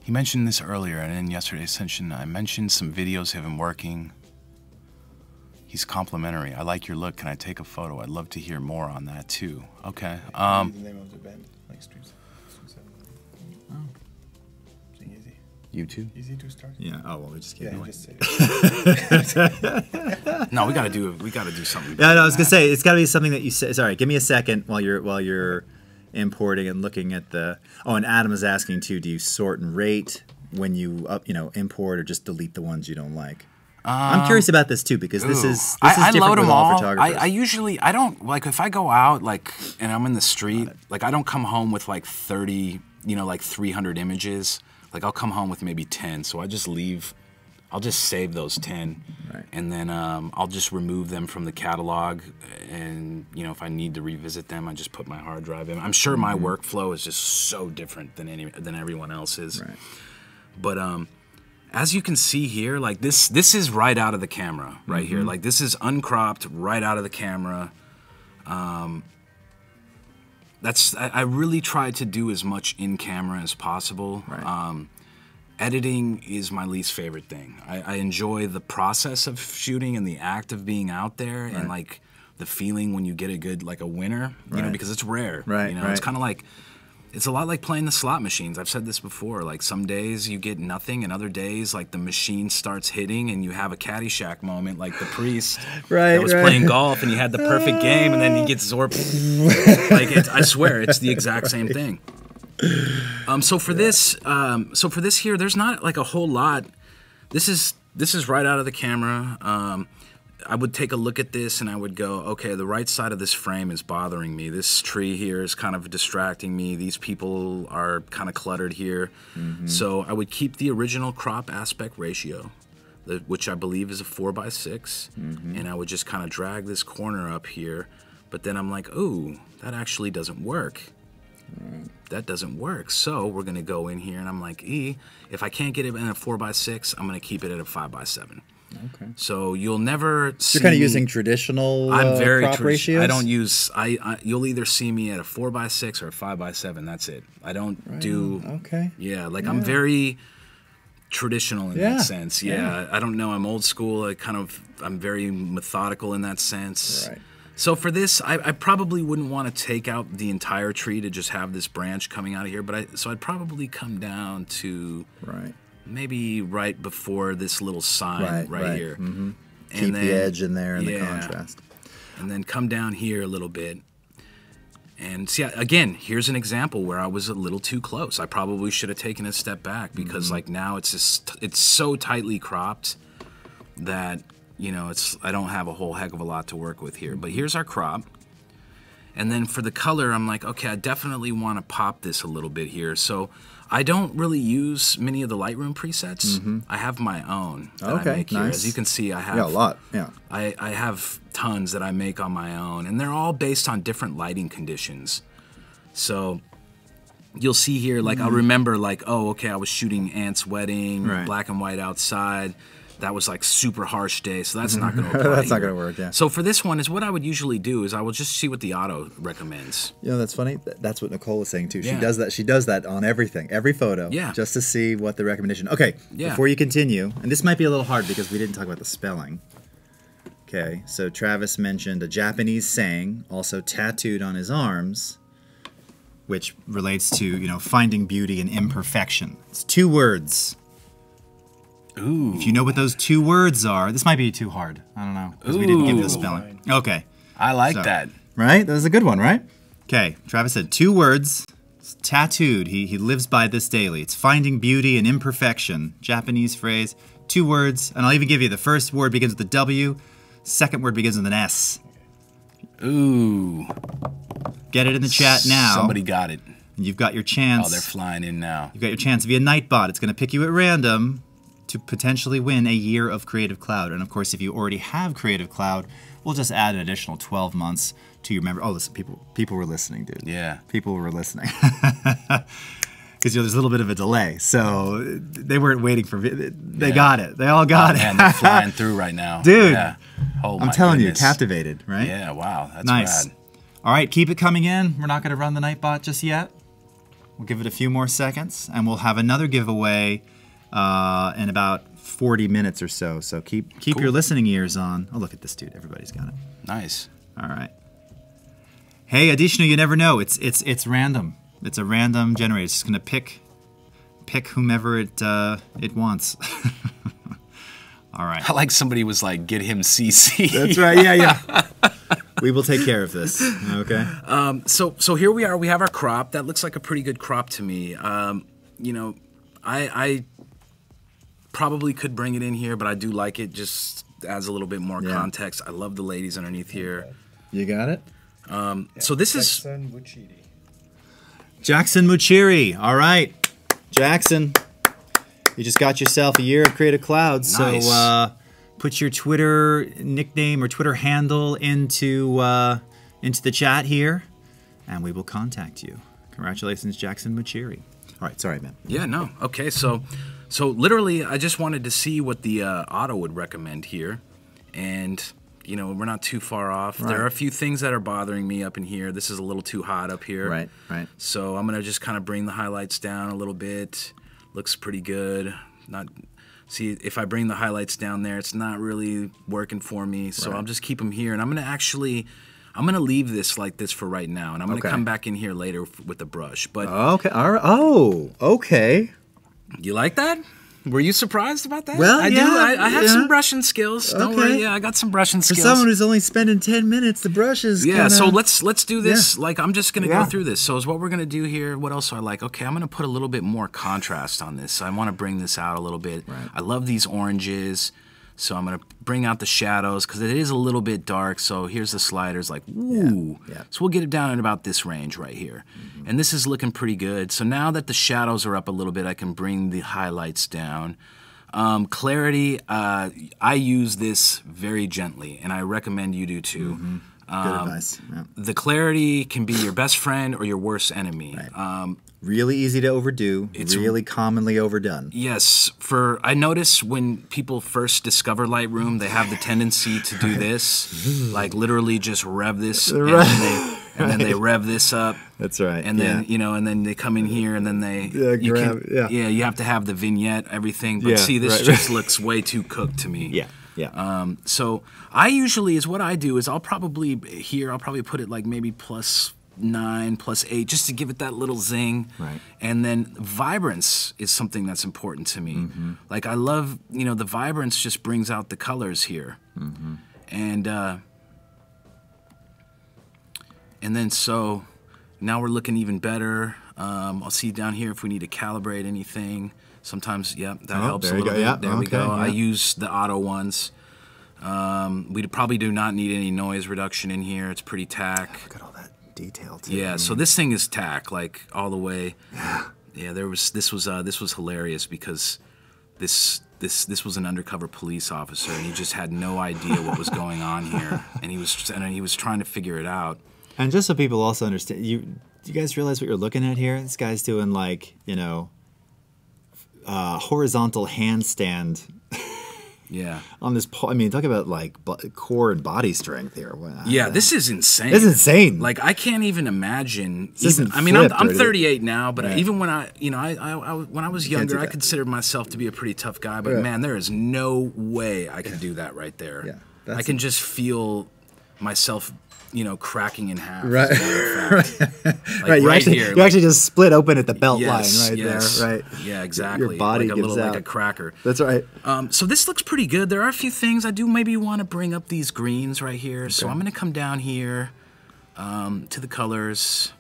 He mentioned this earlier, and in yesterday's session, I mentioned some videos of him working. He's complimentary. I like your look. Can I take a photo? I'd love to hear more on that too. Okay. The name of the band, like Streams. Oh. Easy. YouTube. Easy to start. Yeah. Oh well, we just keep Yeah, going. just say it. No, we gotta do something. Yeah, no, I was gonna say it's gotta be something that you say. Sorry, give me a second while you're importing and looking at the. Oh, and Adam is asking too. Do you sort and rate when you import, or just delete the ones you don't like? I'm curious about this too because this is I different load with them all all. photographers. I don't like if I go out like and I'm in the street, like I don't come home with like 30, like 300 images. Like I'll come home with maybe 10. So I just leave. I'll just save those 10, and then I'll just remove them from the catalog. And if I need to revisit them, I just put my hard drive in. I'm sure my workflow is just so different than everyone else's. Right. But as you can see here, like this is right out of the camera, right here. Like this is uncropped, right out of the camera. I really try to do as much in camera as possible. Right. Editing is my least favorite thing. I enjoy the process of shooting and the act of being out there, and like the feeling when you get a good, like a winner, you know, because it's rare. Right. You know, it's kind of like, it's a lot like playing the slot machines. I've said this before. Like some days you get nothing, and other days like the machine starts hitting, and you have a Caddyshack moment, like the priest that was playing golf, and he had the perfect game, and then he gets zorped. Like I swear, it's the exact same thing. So for this here, there's not like a whole lot. This is right out of the camera. I would take a look at this and I would go, okay, the right side of this frame is bothering me. This tree here is kind of distracting me. These people are kind of cluttered here. So I would keep the original crop aspect ratio, which I believe is a 4:6, and I would just kind of drag this corner up here. But then I'm like, ooh, that actually doesn't work. That doesn't work. So we're gonna go in here and I'm like, if I can't get it in a 4:6, I'm gonna keep it at a 5:7. Okay. So you'll never see. You're kind of using traditional crop ratios? I don't use. You'll either see me at a 4:6 or a 5:7. That's it. I don't do. Okay. Yeah, like I'm very traditional in that sense. Yeah, I don't know. I'm old school. I'm very methodical in that sense. Right. So for this, I probably wouldn't want to take out the entire tree to just have this branch coming out of here. But I'd probably come down to maybe right before this little sign right here. Keep the edge in there and the contrast. And then come down here a little bit. And see, again, here's an example where I was a little too close. I probably should have taken a step back because like now it's so tightly cropped that, you know, I don't have a whole heck of a lot to work with here. But here's our crop. And then for the color, I'm like, okay, I definitely want to pop this a little bit here. So I don't really use many of the Lightroom presets. I have my own that I make here. As you can see, I have a lot. Yeah. I have tons that I make on my own, and they're all based on different lighting conditions. So you'll see here, like I'll remember, like, oh, okay, I was shooting Ant's wedding, black and white outside. That was like super harsh day, so that's not going to apply. That's not going to work, yeah. So for this one, is what I would usually do is I will just see what the auto recommends. You know, that's funny. That's what Nicole was saying too. She does that. She does that on everything, every photo. Yeah. Just to see what the recommendation. Okay. Yeah. Before you continue, and this might be a little hard because we didn't talk about the spelling. Okay. So Travis mentioned a Japanese saying, also tattooed on his arms, which relates to, you know, finding beauty in imperfection. It's 2 words. Ooh. If you know what those 2 words are, this might be too hard. I don't know, because we didn't give the spelling. Okay. I like that. Right? That was a good one, right? Okay. Travis said 2 words. It's tattooed. He lives by this daily. It's finding beauty in imperfection. Japanese phrase. 2 words. And I'll even give you the first word begins with a W. Second word begins with an S. Ooh. Get it in the chat now. Somebody got it. And you've got your chance. Oh, they're flying in now. You've got your chance via Nightbot. It's going to pick you at random to potentially win a year of Creative Cloud. And of course, if you already have Creative Cloud, we'll just add an additional 12 months to your member. Oh, listen, people were listening, dude. Yeah. People were listening. Because there's a little bit of a delay. So they weren't waiting for they got it. They all got it. Man, they're flying through right now. Dude, yeah. Oh, I'm telling you, captivated, right? Yeah, wow. That's nice. Rad. All right, keep it coming in. We're not going to run the Nightbot just yet. We'll give it a few more seconds, and we'll have another giveaway in about 40 minutes or so. So keep your listening ears on. Oh, look at this dude. Everybody's got it. Nice. All right. Hey, additional, you never know. It's random. It's a random generator. It's just going to pick whomever it wants. All right. I like somebody was like, get him CC. That's right. Yeah. We will take care of this. Okay. So here we are. We have our crop. That looks like a pretty good crop to me. You know, I probably could bring it in here, but I do like it. Just adds a little bit more context. I love the ladies underneath here. You got it? So this is Jackson Muchiri. All right. Jackson, you just got yourself a year of Creative Cloud. Nice. So put your Twitter nickname or Twitter handle into the chat here, and we will contact you. Congratulations, Jackson Muchiri. All right, sorry, man. Yeah, no. Okay, so literally, I just wanted to see what the auto would recommend here, and you know, we're not too far off. Right. There are a few things that are bothering me up in here. This is a little too hot up here. Right, right. So I'm gonna just kind of bring the highlights down a little bit. Looks pretty good. Not see if I bring the highlights down there, it's not really working for me. So Right. I'll just keep them here, and I'm gonna leave this like this for right now, and I'm gonna Okay. come back in here later with the brush. But Okay. All right. Oh, okay. you like that? Were you surprised about that? Well, I do. yeah, I have yeah. some brushing skills. Don't Okay. worry. Yeah, I got some brushing For skills. someone who's only spending 10 minutes, the brush is Yeah, kinda... so let's do this. Yeah. Like, I'm just gonna Yeah. go through this. So is what we're gonna do here. What else do I like? Okay, I'm gonna put a little bit more contrast on this. I want to bring this out a little bit. Right. I love these oranges, so I'm gonna bring out the shadows because it is a little bit dark. So here's the sliders, like woo. Yeah. So we'll get it down in about this range right here, and this is looking pretty good. So now that the shadows are up a little bit, I can bring the highlights down. Clarity, I use this very gently, and I recommend you do too. Good advice. Yeah. The clarity can be your best friend or your worst enemy. Really easy to overdo. Really commonly overdone. Yes, I notice when people first discover Lightroom, they have the tendency to do this, like literally just rev this, and then they rev this up. That's right. And then and then they come in here, and then they you have to have the vignette, everything. But Yeah, see, this right, just looks way too cooked to me. Yeah. Yeah. So I usually what I do is I'll probably put it like maybe +9, +8, just to give it that little zing. Right. And then vibrance is something that's important to me. Like I love, the vibrance just brings out the colors here. And then so now we're looking even better. I'll see down here if we need to calibrate anything. Sometimes, that helps a there you little go. bit. Yeah, There we okay, go. I yeah. use the auto ones. We probably do not need any noise reduction in here. It's pretty tack. Look at all that detail too. Yeah, so this thing is tack, like all the way. Yeah, this was hilarious because this was an undercover police officer, and he just had no idea what was going on here, and he was trying to figure it out. And just so people also understand, do you guys realize what you're looking at here? This guy's doing like, horizontal handstand Yeah. on this pole. I mean, talk about like core and body strength here. Wow. Yeah, this is insane. This is insane. Like I can't even imagine. Isn't I'm flipped or 38 now, but Right. even when I when I was can't do younger, I that. considered myself to be a pretty tough guy. But Right. man, there is no way I can do that right there. Yeah, I that's can just feel myself, cracking in half. Right. as a matter of fact. Like right, right here. you actually just split open at the belt Yes, line right yes. there, right? Yeah, exactly. Your body like a gives little out. like a cracker. That's right. So this looks pretty good. There are a few things I do maybe want to bring up these greens right here. So I'm going to come down here to the colors.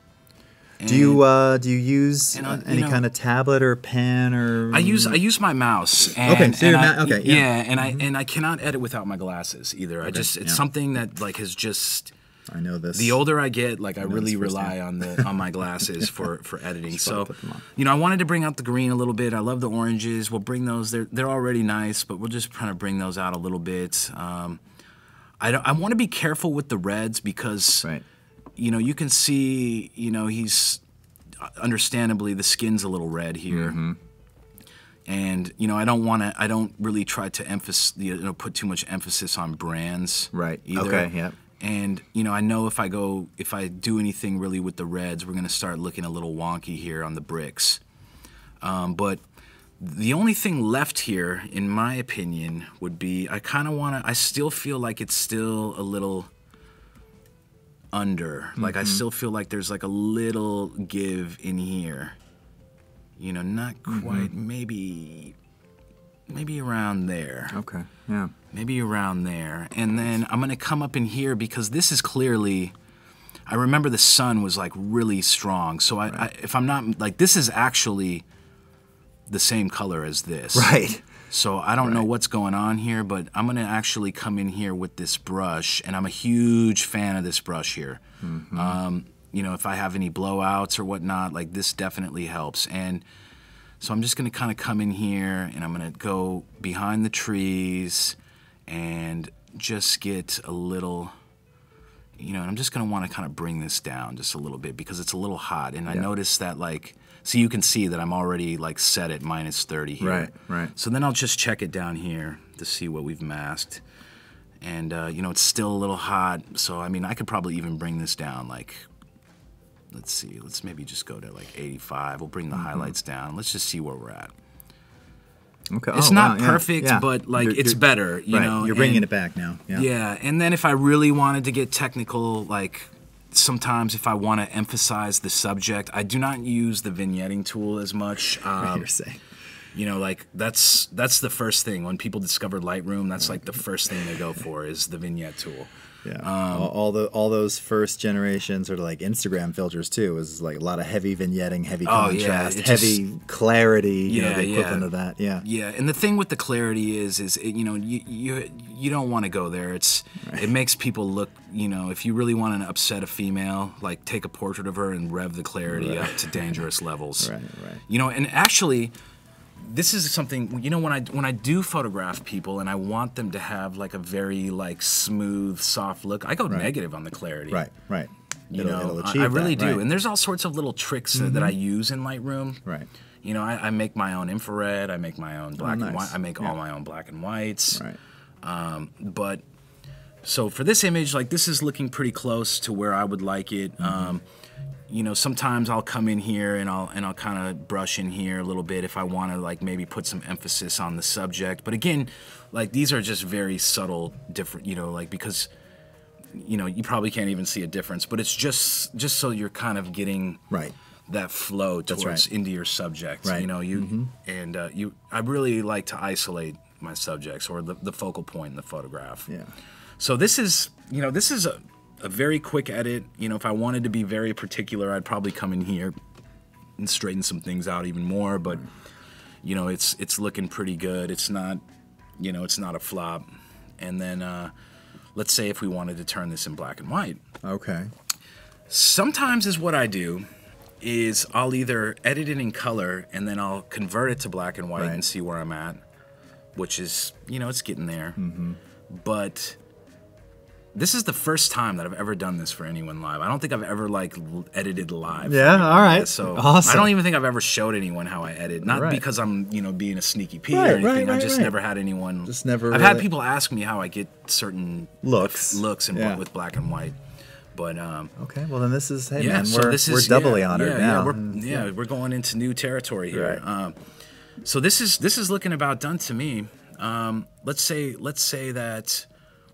Do you use and, any kind of tablet or pen or? I use my mouse. And, Okay, so you're okay, yeah. Yeah, and I cannot edit without my glasses either. It's something that like has just. I know this. The older I get, like I really this rely firsthand. on my glasses for editing. So, put them on. I wanted to bring out the green a little bit. I love the oranges. We'll bring those. They're already nice, but we'll just kind of bring those out a little bit. I want to be careful with the reds because, Right. You can see, he's understandably the skin's a little red here. And I don't really try to put too much emphasis on brands. Right. Either. Okay. Yeah. And I know if I do anything really with the reds, we're gonna start looking a little wonky here on the bricks. But the only thing left here, in my opinion, would be I still feel like it's still a little under. Like I still feel like there's like a little give in here. Not quite. Maybe around there. Okay. Yeah. Maybe around there. And then I'm going to come up in here because this is clearly, I remember the sun was like really strong. So if I'm not, like this is actually the same color as this. Right. So I don't know what's going on here, but I'm going to actually come in here with this brush, and I'm a huge fan of this brush here. If I have any blowouts or whatnot, like this definitely helps. And so I'm just going to kind of come in here, and I'm going to go behind the trees and just get a little, and I'm just going to want to kind of bring this down just a little bit because it's a little hot. And I noticed that so you can see that I'm already like set at -30 here. Right. So then I'll just check it down here to see what we've masked. And, you know, it's still a little hot. So, I mean, I could probably even bring this down, like, let's see. Let's maybe just go to, like, 85. We'll bring the highlights down. Let's just see where we're at. Okay. It's not perfect, but, like, it's better, you know. You're bringing it back now. Yeah. Yeah, and then if I really wanted to get technical, like, sometimes if I want to emphasize the subject, I do not use the vignetting tool as much. You're saying. You know, like, that's the first thing. When people discovered Lightroom, that's, like, the first thing they go for is the vignette tool. Yeah, all those first generation sort of like Instagram filters too was like a lot of heavy vignetting, heavy contrast, heavy clarity. You know, the equivalent of that. Yeah. Yeah, and the thing with the clarity is you know, you don't want to go there. It makes people look. You know, if you really want to upset a female, like take a portrait of her and rev the clarity up to dangerous levels. Right. You know, and actually, this is something, you know, when I do photograph people and I want them to have like a very like smooth, soft look, I go negative on the clarity. Right. You know, I really do. And there's all sorts of little tricks that I use in Lightroom. Right. You know, I make my own infrared. I make my own black and white. I make all my own black and whites. Right. But so for this image, like this is looking pretty close to where I would like it. You know, sometimes I'll come in here and I'll kind of brush in here a little bit if I want to like maybe put some emphasis on the subject. But again, like these are just very subtle, different. You know, like because you know you probably can't even see a difference, but it's just so you're kind of getting that flow towards into your subject. You know, and I really like to isolate my subjects or the focal point in the photograph. Yeah. So this is, you know, this is a very quick edit. You know, if I wanted to be very particular, I'd probably come in here and straighten some things out even more. But, you know, it's looking pretty good. It's not, you know, it's not a flop. And then let's say if we wanted to turn this in black and white. Okay. Sometimes is what I do is I'll either edit it in color and then I'll convert it to black and white and see where I'm at, which is, you know, it's getting there. But this is the first time that I've ever done this for anyone live. I don't think I've ever like edited live. Yeah, all right. So awesome. I don't even think I've ever showed anyone how I edit. Not because I'm, you know, being a sneaky Pete or anything. I just never had anyone. Just never. I've had people ask me how I get certain looks and with black and white. But okay, well then this is man, so we're doubly honored now. We're going into new territory here. So this is looking about done to me. Let's say that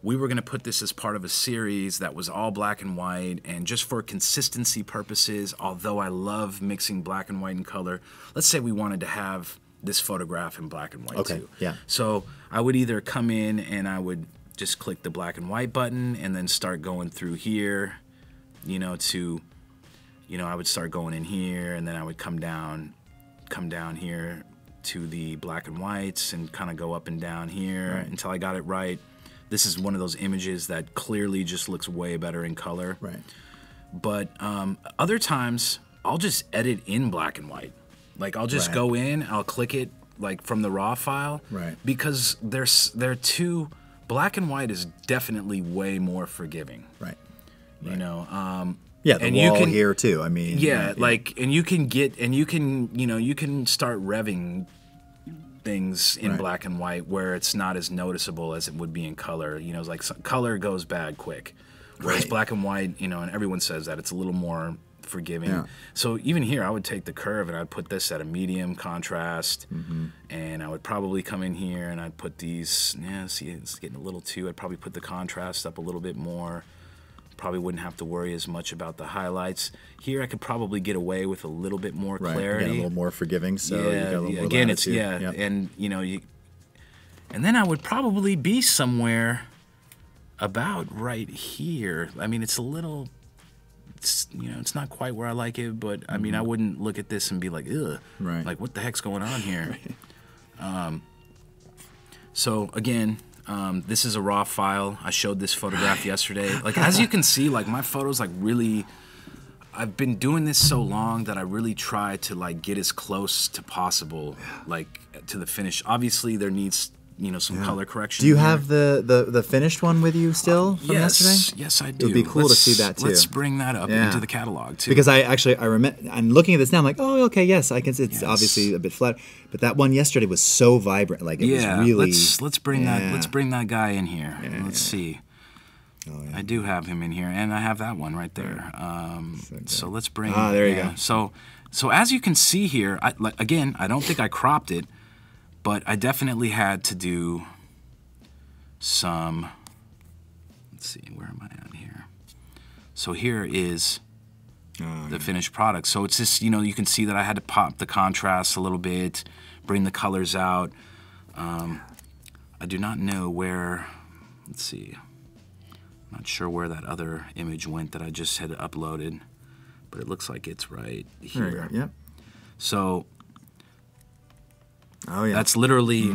we were going to put this as part of a series that was all black and white, and just for consistency purposes, although I love mixing black and white and color, let's say we wanted to have this photograph in black and white too. Yeah. So I would either come in and I would just click the black and white button and then start going through here, you know, I would start going in here and then I would come down here to the black and whites and kind of go up and down here until I got it right. This is one of those images that clearly just looks way better in color. Right. But other times, I'll just edit in black and white. Like, I'll just go in, I'll click it, like, from the raw file. Right. Because they're too... Black and white is definitely way more forgiving. Right. You know? Yeah, the wall here, too. I mean... Yeah, like, and you can start revving things in black and white where it's not as noticeable as it would be in color. You know, it's like color goes bad quick, whereas black and white, you know, and everyone says that it's a little more forgiving. Yeah. So even here, I would take the curve and I'd put this at a medium contrast, and I would probably come in here and I'd put these. Yeah, see, it's getting a little too. I'd probably put the contrast up a little bit more. Probably wouldn't have to worry as much about the highlights. Here I could probably get away with a little bit more clarity. Again, a little more forgiving, so you got a little more again, latitude. And you know, and then I would probably be somewhere about right here. I mean, it's a little, you know, it's not quite where I like it, but I mean, I wouldn't look at this and be like, ugh, like what the heck's going on here? So again, this is a raw file. I showed this photograph yesterday. Like, as you can see, like, my photos, like, really, I've been doing this so long that I really try to, like, get as close to possible, like, to the finish. Obviously, there needs some color correction. Do you have the finished one with you still from yesterday? Yes, I do. It would be cool to see that too. Let's bring that up into the catalog too. Because I remember, I'm looking at this now. I'm like, oh, okay, yes, I can. It's obviously a bit flat, but that one yesterday was so vibrant. Like it was really. Let's bring that. Let's bring that guy in here. Let's see. Oh, yeah. I do have him in here, and I have that one right there. So let's bring. There you go. So as you can see here, again, I don't think I cropped it, but I definitely had to do some. Let's see, where am I at here? So here is the finished product. So it's just, you can see that I had to pop the contrast a little bit, bring the colors out. I do not know where. Let's see. Not sure where that other image went that I just had uploaded, but it looks like it's right here. There you go. Yep. So that's literally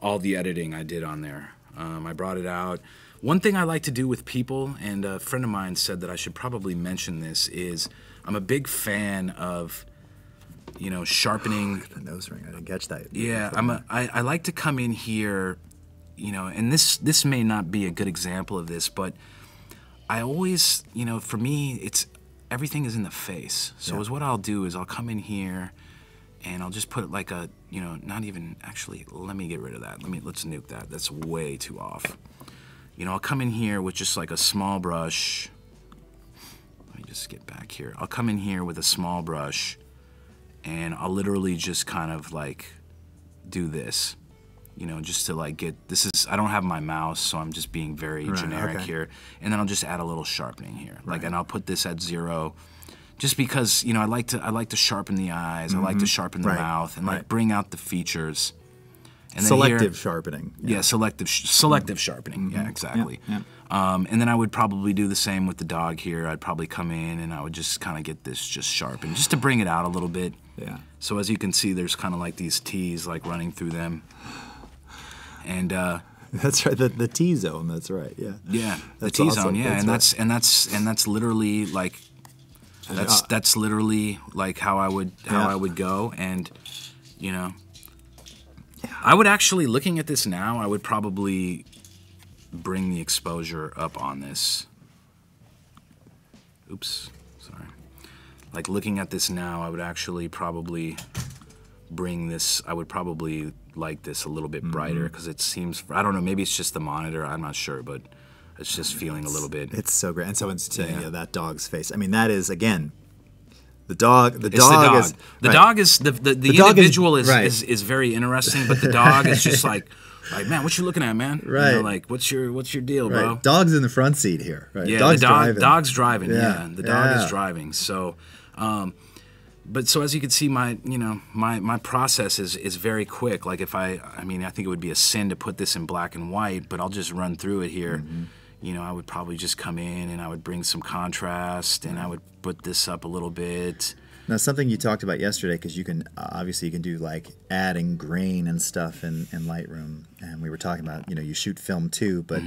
all the editing I did on there. I brought it out. One thing I like to do with people, and a friend of mine said that I should probably mention this, is I'm a big fan of sharpening. The nose ring, I didn't catch that. Yeah, I like to come in here. And this may not be a good example of this, but I always, for me, everything is in the face. So what I'll do is I'll come in here and I'll just put like a, not even, actually, let me get rid of that. Let's nuke that. That's way too off. I'll come in here with just like a small brush. Let me just get back here. I'll come in here with a small brush and I'll literally just kind of like do this. Just to like get, I don't have my mouse, so I'm just being very generic here. And then I'll just add a little sharpening here. And I'll put this at 0, just because, I like to sharpen the eyes, I like to sharpen the mouth, and like bring out the features. And selective sharpening. Yeah, selective sharpening. Yeah, exactly. Yeah. And then I would probably do the same with the dog here. I'd probably come in and I would just kind of get this just sharpened, just to bring it out a little bit. Yeah. So as you can see, there's kind of like these T's like running through them. And that's right, the T zone. That's right. Yeah. Yeah, the T zone. Awesome. Yeah, that's literally like that's literally like how I would go, and I would actually, looking at this now, I would probably bring the exposure up on this. Oops, sorry. Like looking at this now, I would actually probably bring this. I would probably like this a little bit brighter, because it seems, I don't know, maybe it's just the monitor, I'm not sure, but it's just feeling a little bit. It's so great. And someone's saying that dog's face. I mean, that is, again, the dog is the individual is very interesting, but the dog is just like, man, what you looking at, man? Right. Like, what's your deal, bro? Dog's in the front seat here, right? Yeah, dog's driving. Yeah, the dog is driving. So, but so as you can see, my process is very quick. Like I think it would be a sin to put this in black and white, but I'll just run through it here. I would probably just come in and I would bring some contrast, and I would put this up a little bit. Now, something you talked about yesterday, because you can obviously do like adding grain and stuff in Lightroom, and we were talking about you shoot film too, but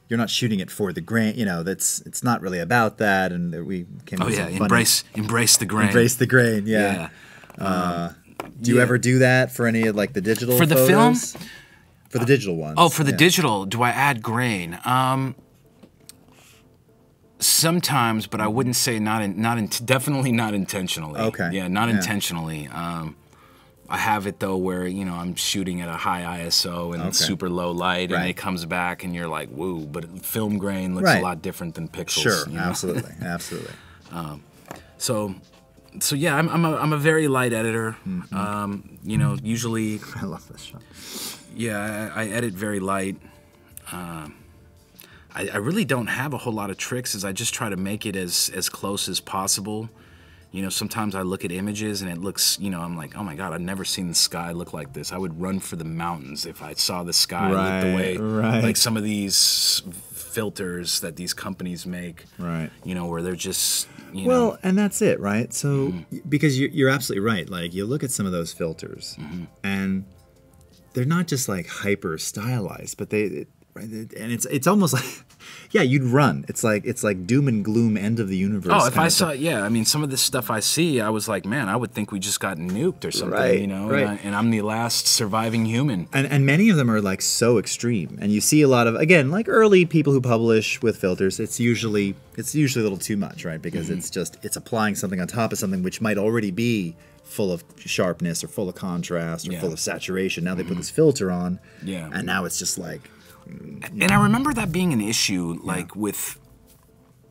you're not shooting it for the grain. It's not really about that. And we came. Embrace the grain. Embrace the grain. Yeah. Do you ever do that for any of like the digital for the photos? film? For the digital ones. Oh, for the digital, do I add grain? Sometimes, but I wouldn't say definitely not intentionally. Okay. Yeah, not intentionally. I have it though where I'm shooting at a high ISO and super low light, and it comes back and you're like, woo! But film grain looks a lot different than pixels. Sure, absolutely, absolutely. So yeah, I'm a very light editor. Usually I love this shot. Yeah, I edit very light. I really don't have a whole lot of tricks, as I just try to make it as close as possible. Sometimes I look at images and it looks, I'm like, oh my God, I've never seen the sky look like this. I would run for the mountains if I saw the sky look the way, like some of these filters that these companies make, where they're just, Well, and that's it, right? So, because you're absolutely right. Like, you look at some of those filters and they're not just like hyper stylized, but Right, and it's almost like, yeah, you'd run. It's like doom and gloom, end of the universe. Oh, if I saw, yeah, I mean, some of this stuff I see, I was like, man, I would think we just got nuked or something, Right, you know. right. And I'm the last surviving human. And many of them are like so extreme, and you see a lot of, again, like early people who publish with filters. It's usually a little too much, right? Because it's applying something on top of something which might already be full of sharpness or full of contrast or full of saturation. Now they put this filter on, and now it's just like. And I remember that being an issue, like with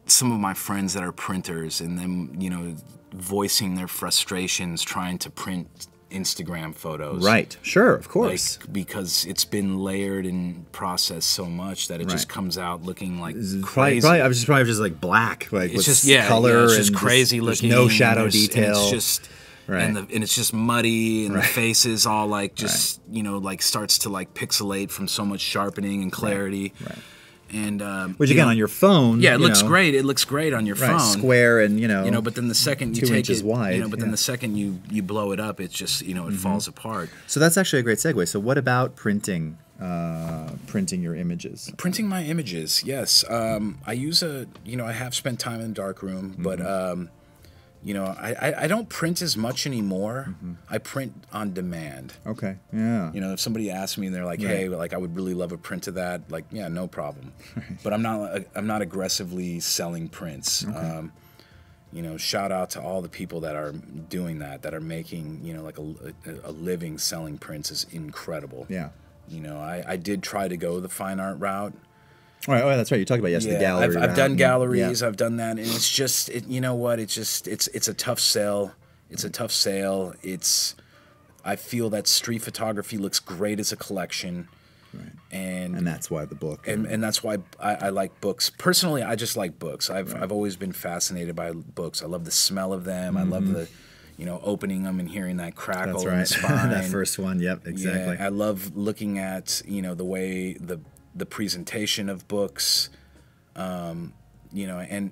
some of my friends that are printers, and them, you know, voicing their frustrations trying to print Instagram photos. Right. Sure. Of course. Like, because it's been layered and processed so much that it just comes out looking like probably, crazy. I was probably just like black, like It's with just color it's just and crazy there's looking. no shadow and detail. And it's just. Right. And it's just muddy, and the face is all like just you know, like starts to like pixelate from so much sharpening and clarity. Right. And which again, on your phone, yeah, it looks great. It looks great on your phone, square, and you know. But then the second you 2 take inches it, wide, but then the second you blow it up, it's just it falls apart. So that's actually a great segue. So what about printing your images? Printing my images, yes. I use I have spent time in darkroom, but I don't print as much anymore. I print on demand. Okay. Yeah. You know, if somebody asks me and they're like, "Hey, like I would really love a print of that," like, yeah, no problem. But I'm not aggressively selling prints. Okay. Shout out to all the people that are doing that are making, like a living selling prints is incredible. Yeah. I did try to go the fine art route. All right, that's right. You talked about the gallery. I've done galleries. I've done that, and it's just, you know what? It's just, it's a tough sell. It's a tough sale. I feel that street photography looks great as a collection, right? And that's why the book. And that's why I like books. Personally, I just like books. I've always been fascinated by books. I love the smell of them. I love the. Opening them and hearing that crackle in the spine. That first one, yep, exactly. Yeah, I love looking at, the way the presentation of books, and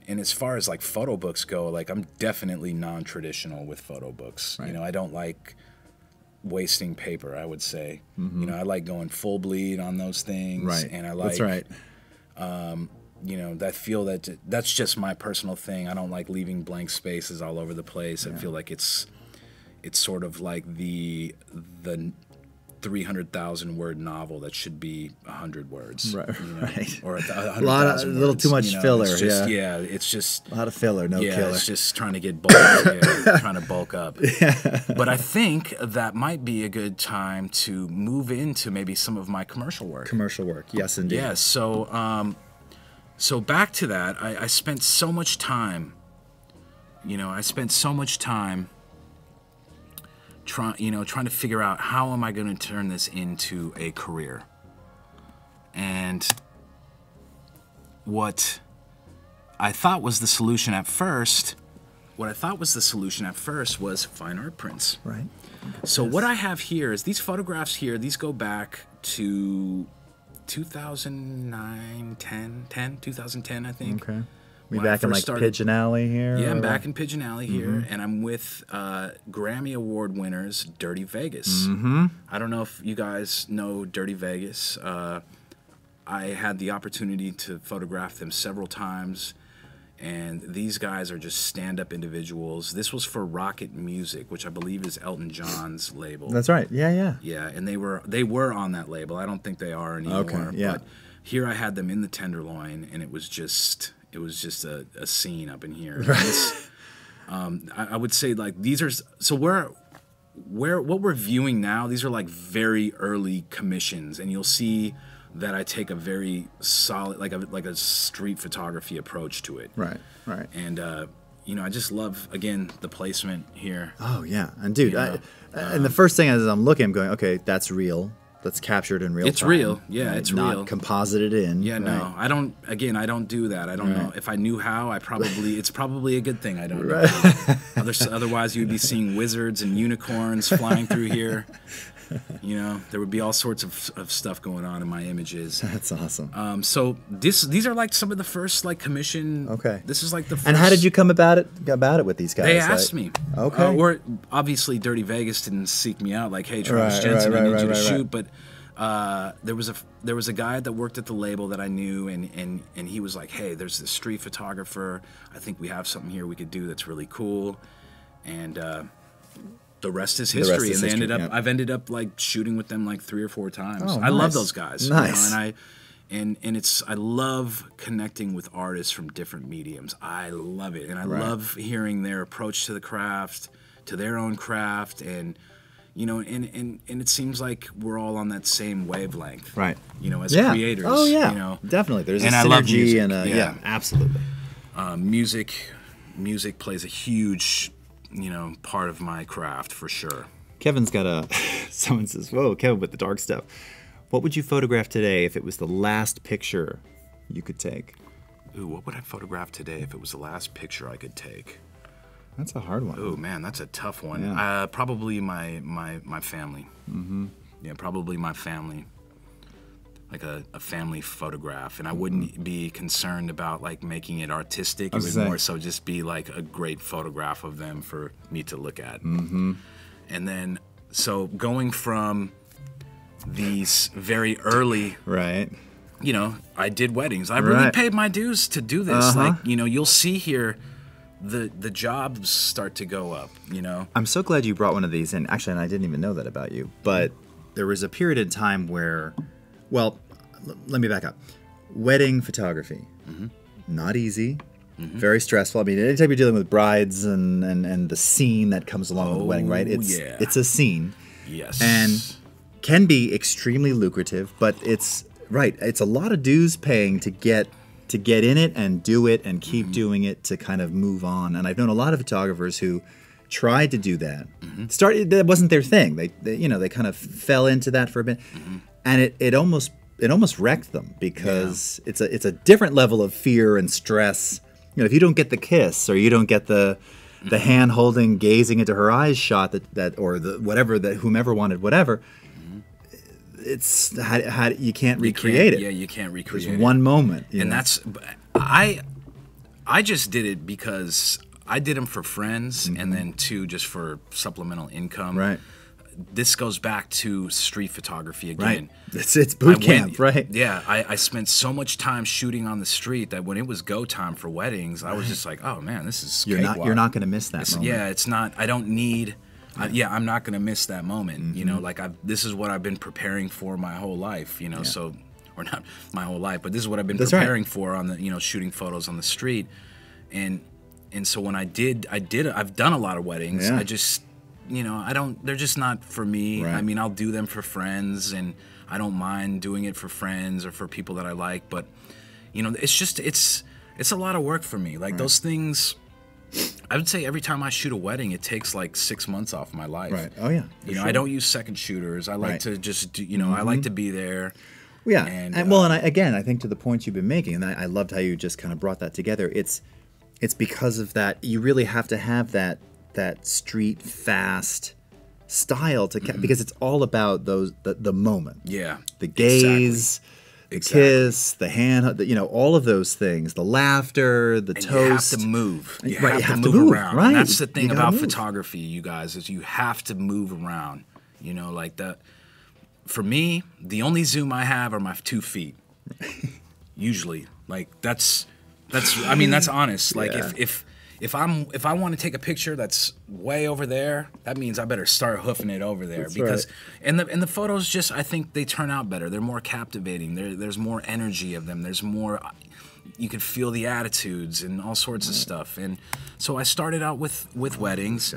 as far as like photo books go, like I'm definitely non-traditional with photo books. Right. I don't like wasting paper, I would say. I like going full bleed on those things. Right. And I like, that's right. I feel that's just my personal thing. I don't like leaving blank spaces all over the place. I feel like it's sort of like the 300,000 word novel that should be 100 words, right? Right. Or a little too much filler. It's just, yeah, it's just a lot of filler, no killer. It's just trying to get bulk, trying to bulk up. Yeah. But I think that might be a good time to move into maybe some of my commercial work. Commercial work, yes, indeed. Yeah. So back to that, I spent so much time. Trying to figure out how am I going to turn this into a career. And what I thought was the solution at first was fine art prints. Right. So what I have here is these photographs here. These go back to 2009, 2010, I think. Okay. We back in like Pigeon Alley here? Yeah, I'm back in Pigeon Alley here, and I'm with Grammy Award winners Dirty Vegas. I don't know if you guys know Dirty Vegas. I had the opportunity to photograph them several times, and these guys are just stand-up individuals. This was for Rocket Music, which I believe is Elton John's label. That's right. Yeah. Yeah, and they were on that label. I don't think they are anymore. Okay. Yeah. But here I had them in the Tenderloin, and it was just a scene up in here. Right. I would say like these are what we're viewing now. These are like very early commissions, and you'll see that I take a very solid like a street photography approach to it. Right. And I just love again the placement here. Oh yeah, and dude, and the first thing as I'm looking, I'm going, okay, that's real. That's captured in real time. It's real. Yeah, right? It's not real. Composited in. Yeah, right? No. I don't do that. I don't know. If I knew how, it's probably a good thing I don't know. Otherwise, you would be seeing wizards and unicorns flying through here. There would be all sorts of stuff going on in my images. That's awesome. So these are like some of the first like commission. Okay. This is like the first. And how did you come about it with these guys? They asked me. Okay. Or obviously Dirty Vegas didn't seek me out like, hey, Travis Jensen, I need you to shoot. But There was a guy that worked at the label that I knew, and he was like, hey, there's this street photographer. I think we have something here we could do that's really cool. And the rest is history. I've ended up like shooting with them like 3 or 4 times. Oh, I love nice. those guys. Nice. You know, I love connecting with artists from different mediums. I love it. And I love hearing their approach to the craft, to their own craft, and you know, and it seems like we're all on that same wavelength. Right. You know, as creators. Oh yeah. You know, definitely. There's a and synergy I love music. and yeah, absolutely. Music plays a huge, you know, part of my craft for sure. Kevin's got a. Someone says, "Whoa, Kevin with the dark stuff. What would you photograph today if it was the last picture you could take?" Ooh, what would I photograph today if it was the last picture I could take? That's a hard one. Oh man, that's a tough one. Yeah. Probably my family. Mm-hmm. Yeah, probably my family. Like a family photograph, and I wouldn't be concerned about like making it artistic. It would more so just be like a great photograph of them for me to look at. Mm-hmm. And then, so going from these very early, Right. you know, I did weddings. I really paid my dues to do this. Like, you know, you'll see here, the jobs start to go up. You know, I'm so glad you brought one of these in. Actually, and I didn't even know that about you. But there was a period in time where, well, let me back up. Wedding photography, not easy, very stressful. I mean, anytime you're dealing with brides and the scene that comes along with the wedding, right? It's a scene. Yes. And can be extremely lucrative, but it's a lot of dues paying to get in it and do it and keep doing it to kind of move on. And I've known a lot of photographers who tried to do that. That wasn't their thing. They kind of fell into that for a bit, and it almost wrecked them because it's a different level of fear and stress. You know, if you don't get the kiss or you don't get the hand holding, gazing into her eyes shot that or the whatever that whomever wanted whatever. It's how you can't recreate it. Yeah, you can't recreate it. There's one moment, and that's I just did it because I did them for friends, and then 2 just for supplemental income. Right. This goes back to street photography again. Right. It's boot camp, right? Yeah, I spent so much time shooting on the street that when it was go time for weddings, I was just like, oh man, this is you're not going to miss that moment. Yeah, it's not. I don't need. I'm not going to miss that moment. You know, like this is what I've been preparing for my whole life. You know, so or not my whole life, but this is what I've been preparing for on the shooting photos on the street, and so when I've done a lot of weddings. Yeah. I just. You know, they're just not for me. Right. I mean, I'll do them for friends, and I don't mind doing it for friends or for people that I like, but, you know, it's a lot of work for me. Like, those things, I would say every time I shoot a wedding, it takes like 6 months off my life. Right. Oh, yeah. You know, I don't use second shooters. I like to just do, I like to be there. Yeah. And I think to the points you've been making, and I loved how you just kind of brought that together, it's because of that, you really have to have that street fast style to because it's all about the moment. Yeah. The gaze, the kiss, the hand, all of those things, the laughter, the toast. You have to move. You have to move around. Right. And that's the thing about photography, you guys, is you have to move around. You know, like that. For me, the only zoom I have are my 2 feet. Usually, like that's honest. Like if I want to take a picture that's way over there, that means I better start hoofing it over there. Because and the photos just, I think they turn out better. They're more captivating. There's more energy of them. There's more, you can feel the attitudes and all sorts of stuff. And so I started out with weddings.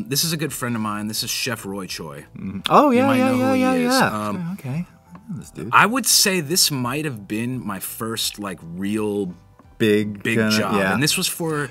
This is a good friend of mine. This is Chef Roy Choi. Oh yeah, you might know who he is. Okay. I know this dude. I would say this might have been my first like real big job, and this was for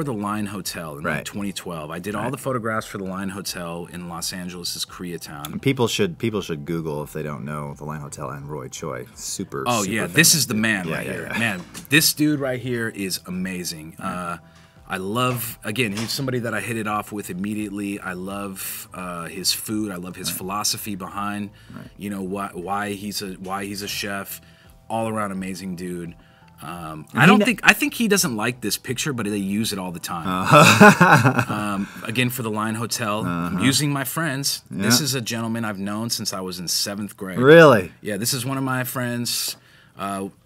the Line Hotel in like 2012. I did all the photographs for the Line Hotel in Los Angeles' Koreatown. And people should Google if they don't know the Line Hotel and Roy Choi. Super. Oh super yeah, famous. this is the man right here. Man, this dude right here is amazing. I love, again, he's somebody that I hit it off with immediately. I love his food. I love his philosophy behind, why he's a chef. All around amazing dude. I think he doesn't like this picture, but they use it all the time. Again, for the Line Hotel, I'm using my friends. Yeah. This is a gentleman I've known since I was in 7th grade. Really? Yeah, this is one of my friends.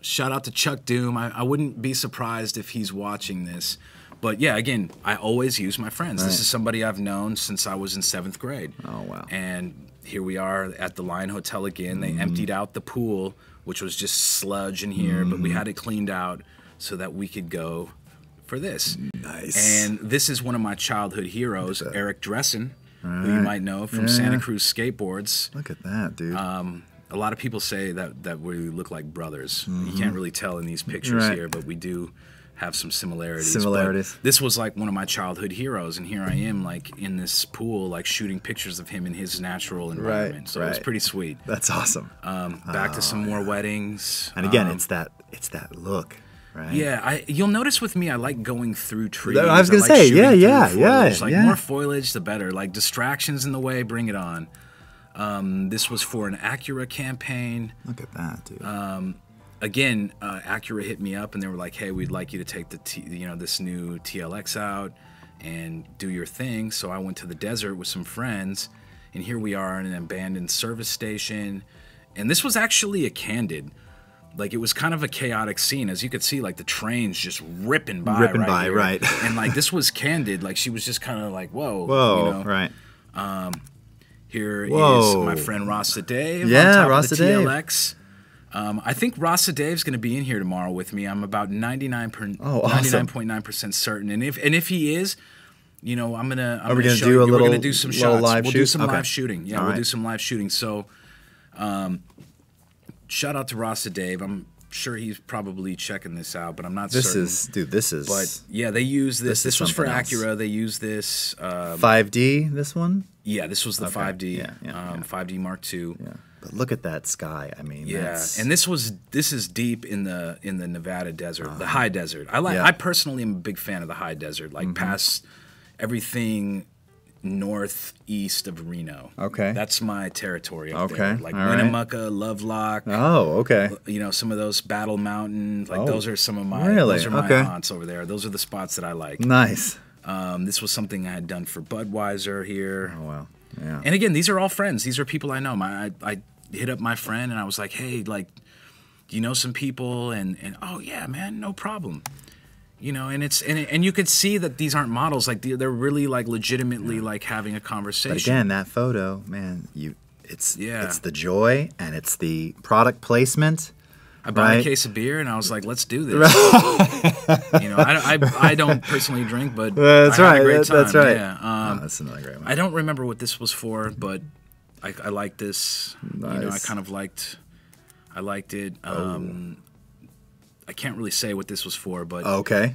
Shout out to Chuck Doom. I wouldn't be surprised if he's watching this. But yeah, again, I always use my friends. Right. This is somebody I've known since I was in 7th grade. Oh, wow. And here we are at the Line Hotel again. They emptied out the pool, which was just sludge in here, but we had it cleaned out so that we could go for this. Nice. And this is one of my childhood heroes, Eric Dressen, who you might know from Santa Cruz Skateboards. Look at that, dude. A lot of people say that we look like brothers. You can't really tell in these pictures here, but we do have some similarities. But this was like one of my childhood heroes, and here I am, like in this pool, like shooting pictures of him in his natural environment. So it was pretty sweet. That's awesome. Back to some more weddings, and again, it's that look, right? Yeah, you'll notice with me, I like going through trees. I was gonna like say, shooting yeah. Like more foliage, the better. Like distractions in the way, bring it on. This was for an Acura campaign. Look at that, dude. Again, Acura hit me up and they were like, "Hey, we'd like you to take this new TLX out and do your thing." So I went to the desert with some friends, and here we are in an abandoned service station. And this was actually a Candid. Like it was kind of a chaotic scene, as you could see, like the trains just ripping by, right? And like this was Candid. Like she was just kind of like, "Whoa, whoa," you know? Right. Here is my friend Rasta Dave. Yeah, on top Rasta of the Dave. TLX. I think Rasta Dave's going to be in here tomorrow with me. I'm about 99.9% certain. And if he is, you know, I'm gonna show you. We're gonna do some shots. We'll do some live shooting. Yeah, we'll do some live shooting. So, shout out to Rasta Dave. I'm sure he's probably checking this out, but I'm not certain. This is. But yeah, they use this. This was for Acura. They use this. 5D. This one. Yeah, this was the 5D. Yeah. 5D Mark II. Yeah. But look at that sky. I mean, and this is deep in the Nevada desert, the high desert. I personally am a big fan of the high desert, like past everything northeast of Reno. Okay. That's my territory up there. Like Winnemucca, Lovelock. Oh, okay. You know, some of those Battle Mountain, like those are some of my those are my haunts over there. Those are the spots that I like. Nice. This was something I had done for Budweiser here. Oh wow. Yeah. And again, these are all friends. These are people I know. I hit up my friend and I was like, "Hey, like, do you know some people?" And oh yeah, man, no problem. You know, and you could see that these aren't models. Like they're really like legitimately like having a conversation. But again, that photo, man, it's the joy and it's the product placement. I bought a case of beer and I was like, "Let's do this." You know, I don't personally drink, but that's I had a great time. That's right. Yeah. That's another great one. I don't remember what this was for, but I liked this. Nice. You know, I liked it. I can't really say what this was for, but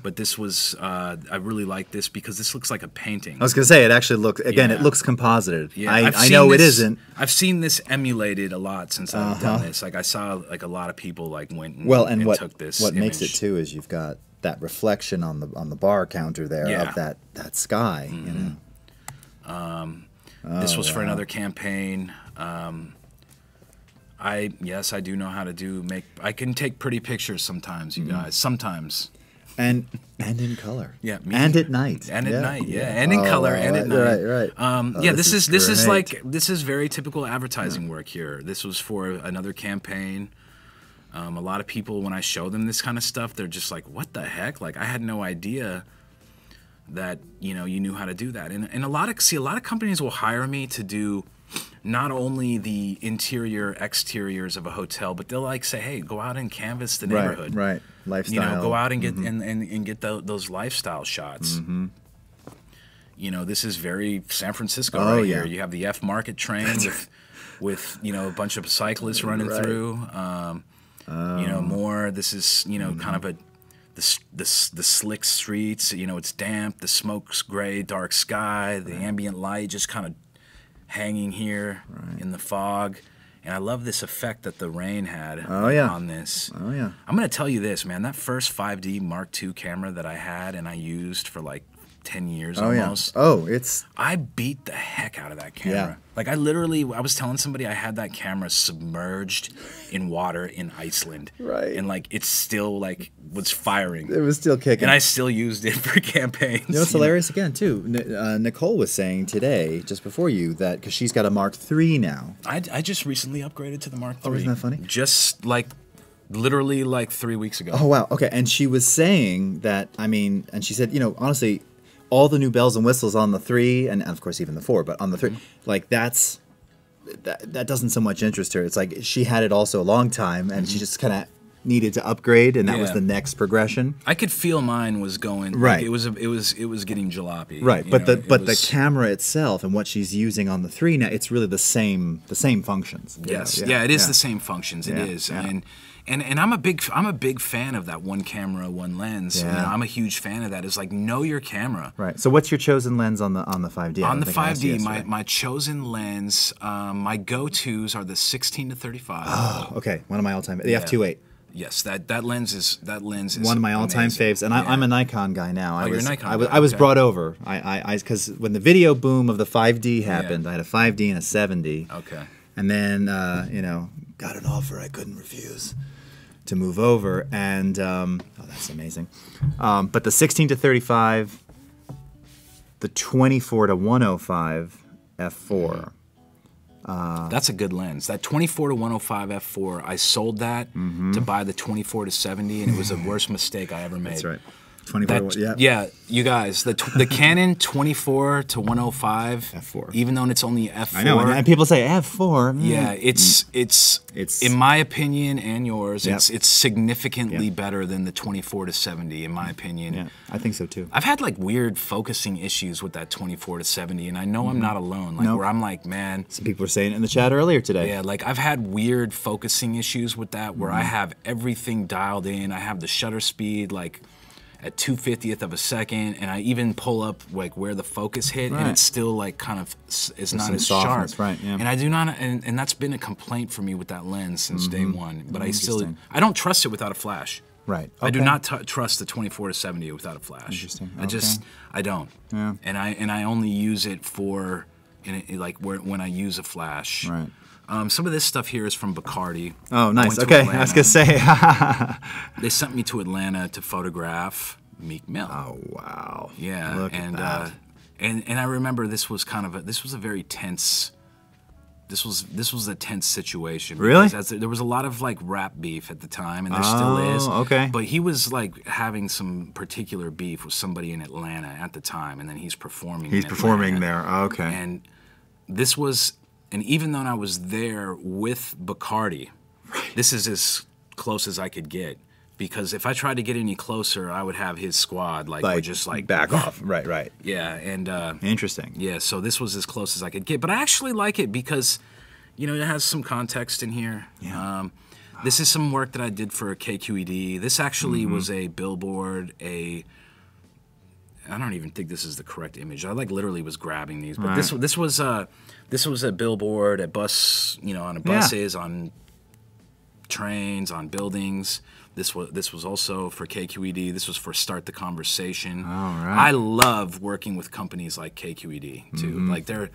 but this was I really like this because this looks like a painting. I was gonna say it actually looks it looks composited. Yeah, I know it isn't. I've seen this emulated a lot since I've done this. Like I saw like a lot of people like went and, and took this. What image. makes it too is you've got that reflection on the bar counter there of that sky. You know. This was for another campaign. I do know how to I can take pretty pictures sometimes, you guys. Sometimes. And in color. Yeah. And at night. And at night, And in color and at night. Right. This is very typical advertising work here. This was for another campaign. A lot of people, when I show them this kind of stuff, they're just like, "What the heck?" Like I had no idea that you knew how to do that. And a lot of companies will hire me to do not only the interior exteriors of a hotel, but they'll like say, "Hey, go out and canvas the neighborhood." Right. Lifestyle. You know, go out and get and get those lifestyle shots. You know, this is very San Francisco here. You have the F Market train with a bunch of cyclists running through. This is kind of the slick streets. You know, it's damp. The smoke's gray, dark sky. The ambient light just kind of hanging here in the fog. And I love this effect that the rain had on this. Oh, yeah. I'm going to tell you this, man. That first 5D Mark II camera that I had and I used for like 10 years Oh almost. yeah. Oh, it's I beat the heck out of that camera. Yeah. Like I was telling somebody I had that camera submerged in water in Iceland. Right. And like it's still like was firing. it was still kicking. And I still used it for campaigns. You know what's hilarious again too? Nicole was saying today, just before you, that because she's got a Mark III now. I just recently upgraded to the Mark III. Oh, isn't that funny? Just like literally like 3 weeks ago. Oh wow. Okay. And she was saying that, I mean, and she said, you know, honestly, all the new bells and whistles on the 3, and of course even the 4, but on the 3, like that doesn't so much interest her. It's like she had it also a long time, and she just kind of needed to upgrade, and that was Yeah. the next progression. I could feel mine was going Right. Like it was getting jalopy. Right. you But know, the camera itself and what she's using on the 3 now, it's really the same functions. you know? Yes. Yeah, it is the same functions. It Yeah, is. yeah. And I'm a big fan of that one camera, one lens. Yeah. You know, I'm a huge fan of that. It's like know your camera. Right. So what's your chosen lens on the 5D? On the 5D, my chosen lens, my go-tos are the 16 to 35. Oh, okay. One of my all-time. The Yeah. f2.8. Yes, that lens is One of my all-time amazing. faves, and Yeah. I'm a Nikon guy now. you're a Nikon I was, guy, I was okay. brought over. Because when the video boom of the 5D happened, I had a 5D and a 7D. Okay. And then, you know, got an offer I couldn't refuse to move over, and oh, that's amazing. But the 16 to 35, the 24 to 105 f4. That's a good lens. That 24 to 105 f4, I sold that to buy the 24 to 70, and it was the worst mistake I ever made. That's right. 24. That, yeah. yeah, you guys, the Canon 24 to 105 F4. even though it's only f4. I know, and people say f4. Yeah, it's in my opinion and yours, Yep. it's significantly Yep. better than the 24 to 70 in my opinion. Yeah, I think so too. I've had like weird focusing issues with that 24 to 70, and I know I'm not alone. Like Nope. where I'm like, man, Some people were saying it in the chat earlier today. yeah, like I've had weird focusing issues with that where Mm-hmm. I have everything dialed in. I have the shutter speed like at 2/50th of a second, and I even pull up like where the focus hit, and Right. it's still like kind of is not some as softness, sharp. right, yeah. And I do not, and that's been a complaint for me with that lens since day one. But I still, Interesting. I don't trust it without a flash. Right. I do Okay. not trust the 24 to 70 without a flash. Interesting. I don't. Yeah. And I only use it for, when I use a flash. Right. Some of this stuff here is from Bacardi. Oh, I nice. went to Okay, I was gonna say. They sent me to Atlanta to photograph Meek Mill. Oh wow. Yeah, Look at that. And I remember this was a very tense. This was a tense situation. Really? because there was a lot of like rap beef at the time, and there still is. Okay. But he was like having some particular beef with somebody in Atlanta at the time, and then he's performing. He's in performing Atlanta. there. Okay. And this was, and even though I was there with Bacardi, this is as close as I could get. Because if I tried to get any closer, I would have his squad would just like back off. Right. Right. Yeah, and Interesting. yeah, so this was as close as I could get. But I actually like it because, it has some context in here. Yeah. This is some work that I did for KQED. This actually Mm-hmm. was a billboard, I don't even think this is the correct image. I literally was grabbing these, but Right. this was a billboard at on buses, on trains, on buildings. This was also for KQED. This was for Start the Conversation. All right. I love working with companies like KQED too. Mm-hmm. Like they're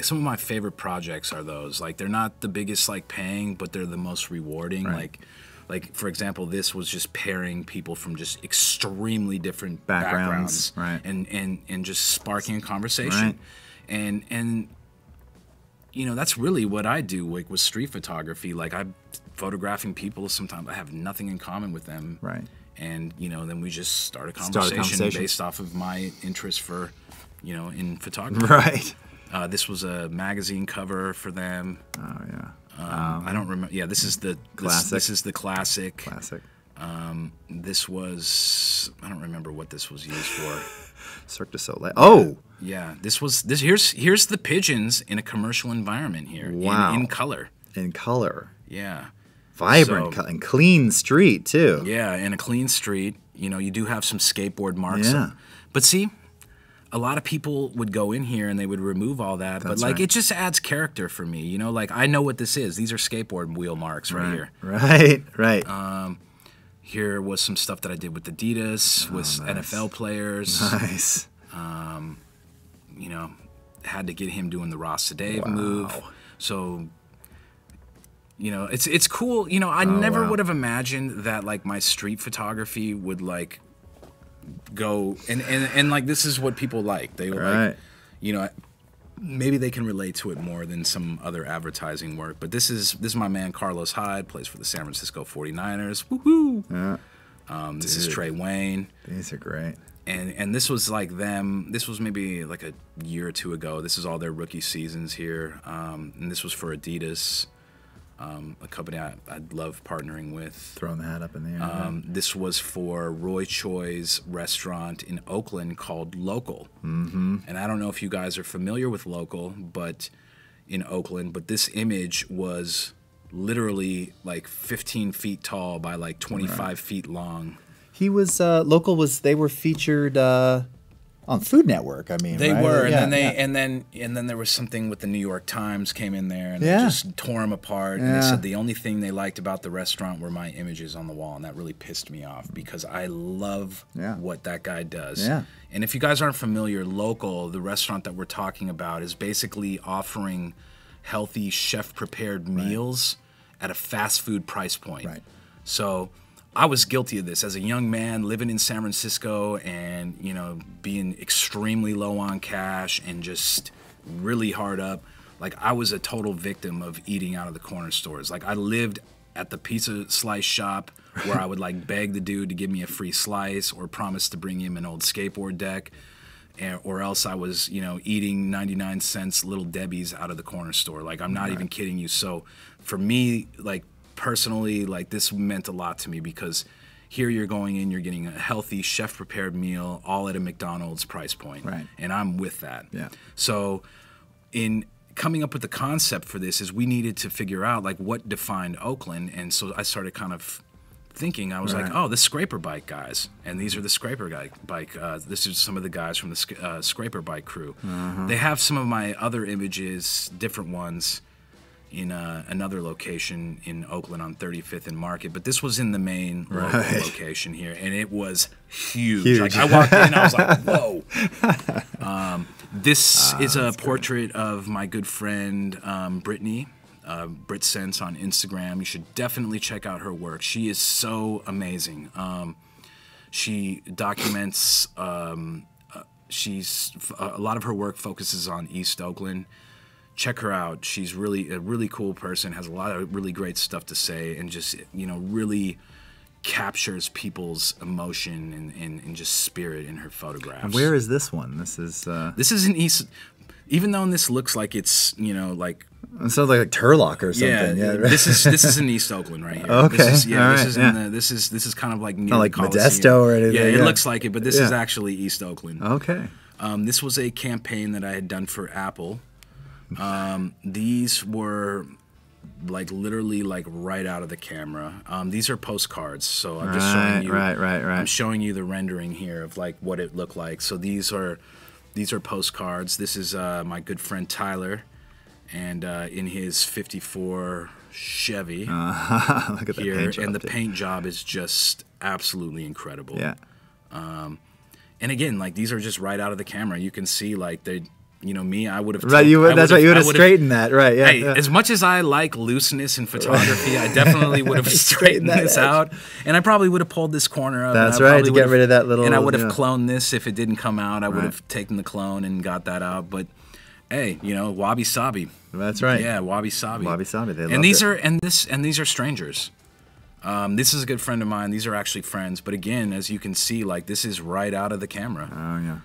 some of my favorite projects are those. Like they're not the biggest paying, but they're the most rewarding. Right. Like for example, this was just pairing people from just extremely different Backgrounds, right. and just sparking a conversation. Right. And that's really what I do with street photography. Like I'm photographing people, sometimes I have nothing in common with them. Right. And then we just start a Start a conversation conversation. based off of my interest for in photography. Right. This was a magazine cover for them. Oh yeah. I don't remember. Yeah, this is the Classic. This is the classic. Classic. This was, I don't remember what this was used for. Cirque du Soleil. Oh. Yeah, here's the pigeons in a commercial environment here. Wow. In color. In color. Yeah. Vibrant and clean street too. Yeah, in a clean street. You do have some skateboard marks. Yeah. But see, a lot of people would go in here and they would remove all that. That's but right. it just adds character for me. I know what this is. These are skateboard wheel marks right here. Right. Right. Here was some stuff that I did with Adidas, with nice. NFL players. Nice. You know, had to get him doing the Ross Sadave move. So, you know, it's cool. You know, I never would have imagined that like my street photography would like go and like this is what people like. They were like, you know, maybe they can relate to it more than some other advertising work. But this is my man Carlos Hyde, plays for the San Francisco 49ers. Woohoo! Yeah. This is Trey Wayne. These are great. And this was like them. This was maybe like a year or two ago. This is all their rookie seasons here. And this was for Adidas, a company I love partnering with. Throwing the hat up in the air. This was for Roy Choi's restaurant in Oakland called Local. Mm-hmm. And I don't know if you guys are familiar with Local, but in Oakland. But this image was literally like 15 feet tall by like 25 feet long. He was Local. They were featured on Food Network. I mean, they right? were, Yeah, and then there was something with the New York Times came in there and they Yeah. just tore them apart. And they said the only thing they liked about the restaurant were my images on the wall, and that really pissed me off because I love what that guy does. Yeah. And if you guys aren't familiar, Local, the restaurant that we're talking about, is basically offering healthy chef-prepared meals at a fast food price point. Right. So I was guilty of this as a young man living in San Francisco and, you know, being extremely low on cash and just really hard up. Like, I was a total victim of eating out of the corner stores. Like, I lived at the pizza slice shop where I would, like, beg the dude to give me a free slice or promise to bring him an old skateboard deck. Or else I was, you know, eating 99-cent Little Debbie's out of the corner store. Like, I'm not even kidding you. So, for me, like, personally, like, this meant a lot to me because here you're going in, you're getting a healthy chef-prepared meal all at a McDonald's price point. Right. And I'm with that. Yeah. So in coming up with the concept for this is we needed to figure out, like, what defined Oakland. And so I started kind of thinking, I was like, oh, the Scraper Bike guys. And these are the Scraper Bike. This is some of the guys from the Scraper Bike crew. They have some of my other images, different ones, in another location in Oakland on 35th and Market, but this was in the main local location here, and it was huge. Like, I walked in, I was like, whoa. This is a portrait of my good friend Brittany, Brit Sense on Instagram. You should definitely check out her work. She is so amazing. She documents, a lot of her work focuses on East Oakland. Check her out. She's really a really cool person, has a lot of really great stuff to say, and just, you know, really captures people's emotion and just spirit in her photographs. And where is this one? This is in East. Even though this looks like it's, you know, like, it sounds like Turlock or something. Yeah, right. this is in East Oakland right here. Okay, this is, all right, this is kind of like near not like the Coliseum. Modesto or anything. Yeah, it looks like it, but this is actually East Oakland. Okay. This was a campaign that I had done for Apple. These were like literally like right out of the camera. These are postcards, so I'm just showing you. Right. I'm showing you the rendering here of like what it looked like. So these are postcards. This is my good friend Tyler, and in his '54 Chevy. Look at that here, paint job, and the too. paint job is just absolutely incredible. Yeah. And again, like, these are just right out of the camera. You can see, like, they. You know, me, I would have... Right, that's right, you would have straightened that, right, yeah. Hey, as much as I like looseness in photography, I definitely would have straightened this out. And I probably would have pulled this corner up. That's right, to get rid of that little... And I would have cloned this if it didn't come out. I would have taken the clone and got that out. But, hey, you know, wabi sabi. That's right. Yeah, wabi sabi. Wabi sabi, they love and these it. And these are strangers. This is a good friend of mine. These are actually friends. But again, as you can see, like, this is right out of the camera. Oh, yeah.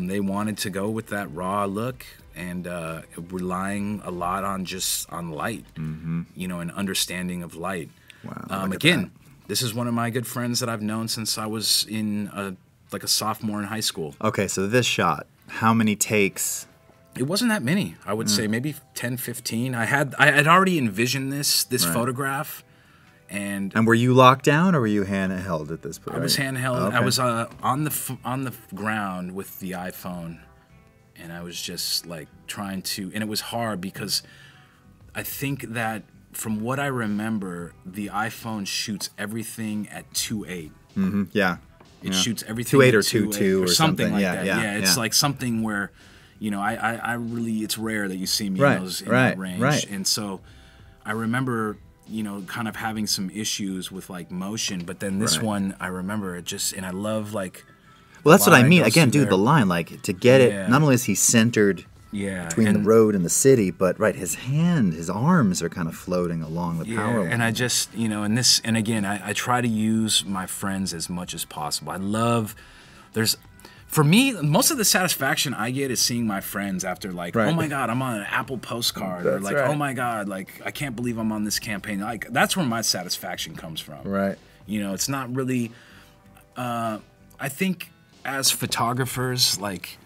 They wanted to go with that raw look and relying a lot on light, you know, an understanding of light. Wow. Again, this is one of my good friends that I've known since I was in like a sophomore in high school. Okay, so this shot, how many takes? It wasn't that many. I would say maybe 10, 15. I had already envisioned this photograph. And were you locked down or were you handheld at this point? I was handheld. Okay. I was on the ground with the iPhone, and I was just like trying to, and it was hard because I think that from what I remember, the iPhone shoots everything at 2.8. Yeah. It shoots everything 2.8 or at 2.2 or or something like Yeah, that. yeah, Yeah, it's yeah. like something where, you know, I really, it's rare that you see me Right, in those in right, that range. right. And so I remember, you know, kind of having some issues with like motion, but then this Right. one I remember it just, and I love like. Well, that's what I line mean. goes Again, through dude, the there. line, like, to get it, Yeah. not only is he centered Yeah, between the road and the city, but, right, his arms are kind of floating along the power line. And I just, you know, and again, I try to use my friends as much as possible. I love, for me, most of the satisfaction I get is seeing my friends after like, Right. oh my God, I'm on an Apple postcard, or That's like, right. oh my God, like, I can't believe I'm on this campaign. Like, that's where my satisfaction comes from. Right. You know, it's not really, I think as photographers, like,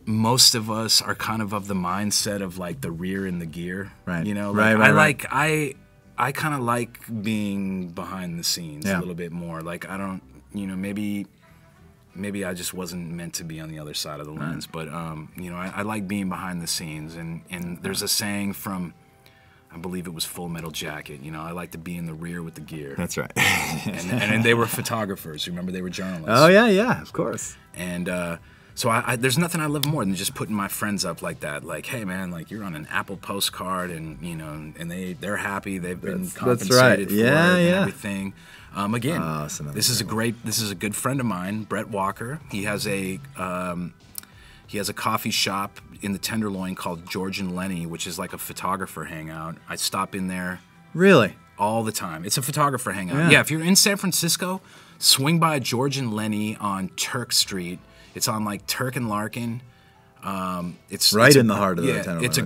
most of us are kind of the mindset of like the rear and the gear. Right. You know, Right, like right, I kind of like being behind the scenes Yeah. a little bit more. Like I don't, you know, maybe I just wasn't meant to be on the other side of the lens. But you know, I like being behind the scenes. And there's a saying from, I believe it was Full Metal Jacket. You know, I like to be in the rear with the gear. That's right. and they were photographers. Remember, they were journalists. Oh, yeah, of course. And so there's nothing I love more than just putting my friends up like that. Like, hey man, like you're on an Apple postcard, and you know, and they're happy. They've been compensated right. for Yeah, it and yeah. everything. Again, this is a good friend of mine, Brett Walker. He has a coffee shop in the Tenderloin called George and Lenny, which is like a photographer hangout. I stop in there Really? all the time. It's a photographer hangout. Yeah, if you're in San Francisco, swing by George and Lenny on Turk Street. It's on like Turk and Larkin. It's in the heart of the Tenderloin. It's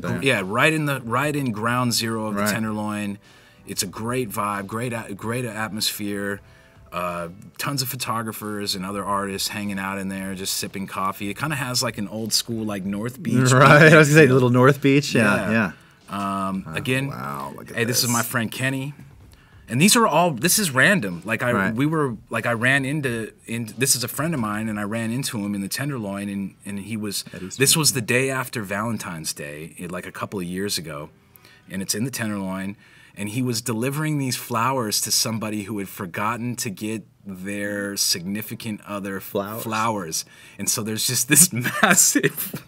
right in ground zero of the Right. Tenderloin. It's a great vibe, great atmosphere. Tons of photographers and other artists hanging out in there, just sipping coffee. It kind of has like an old school like North Beach. Right. I was gonna say little North Beach. Yeah. Again, wow, look at hey, this is my friend Kenny. And this is random. Like I ran into this is a friend of mine, and I ran into him in the Tenderloin, and this was the day after Valentine's Day, like a couple of years ago, and it's in the Tenderloin, and he was delivering these flowers to somebody who had forgotten to get their significant other flowers. And so there's just this massive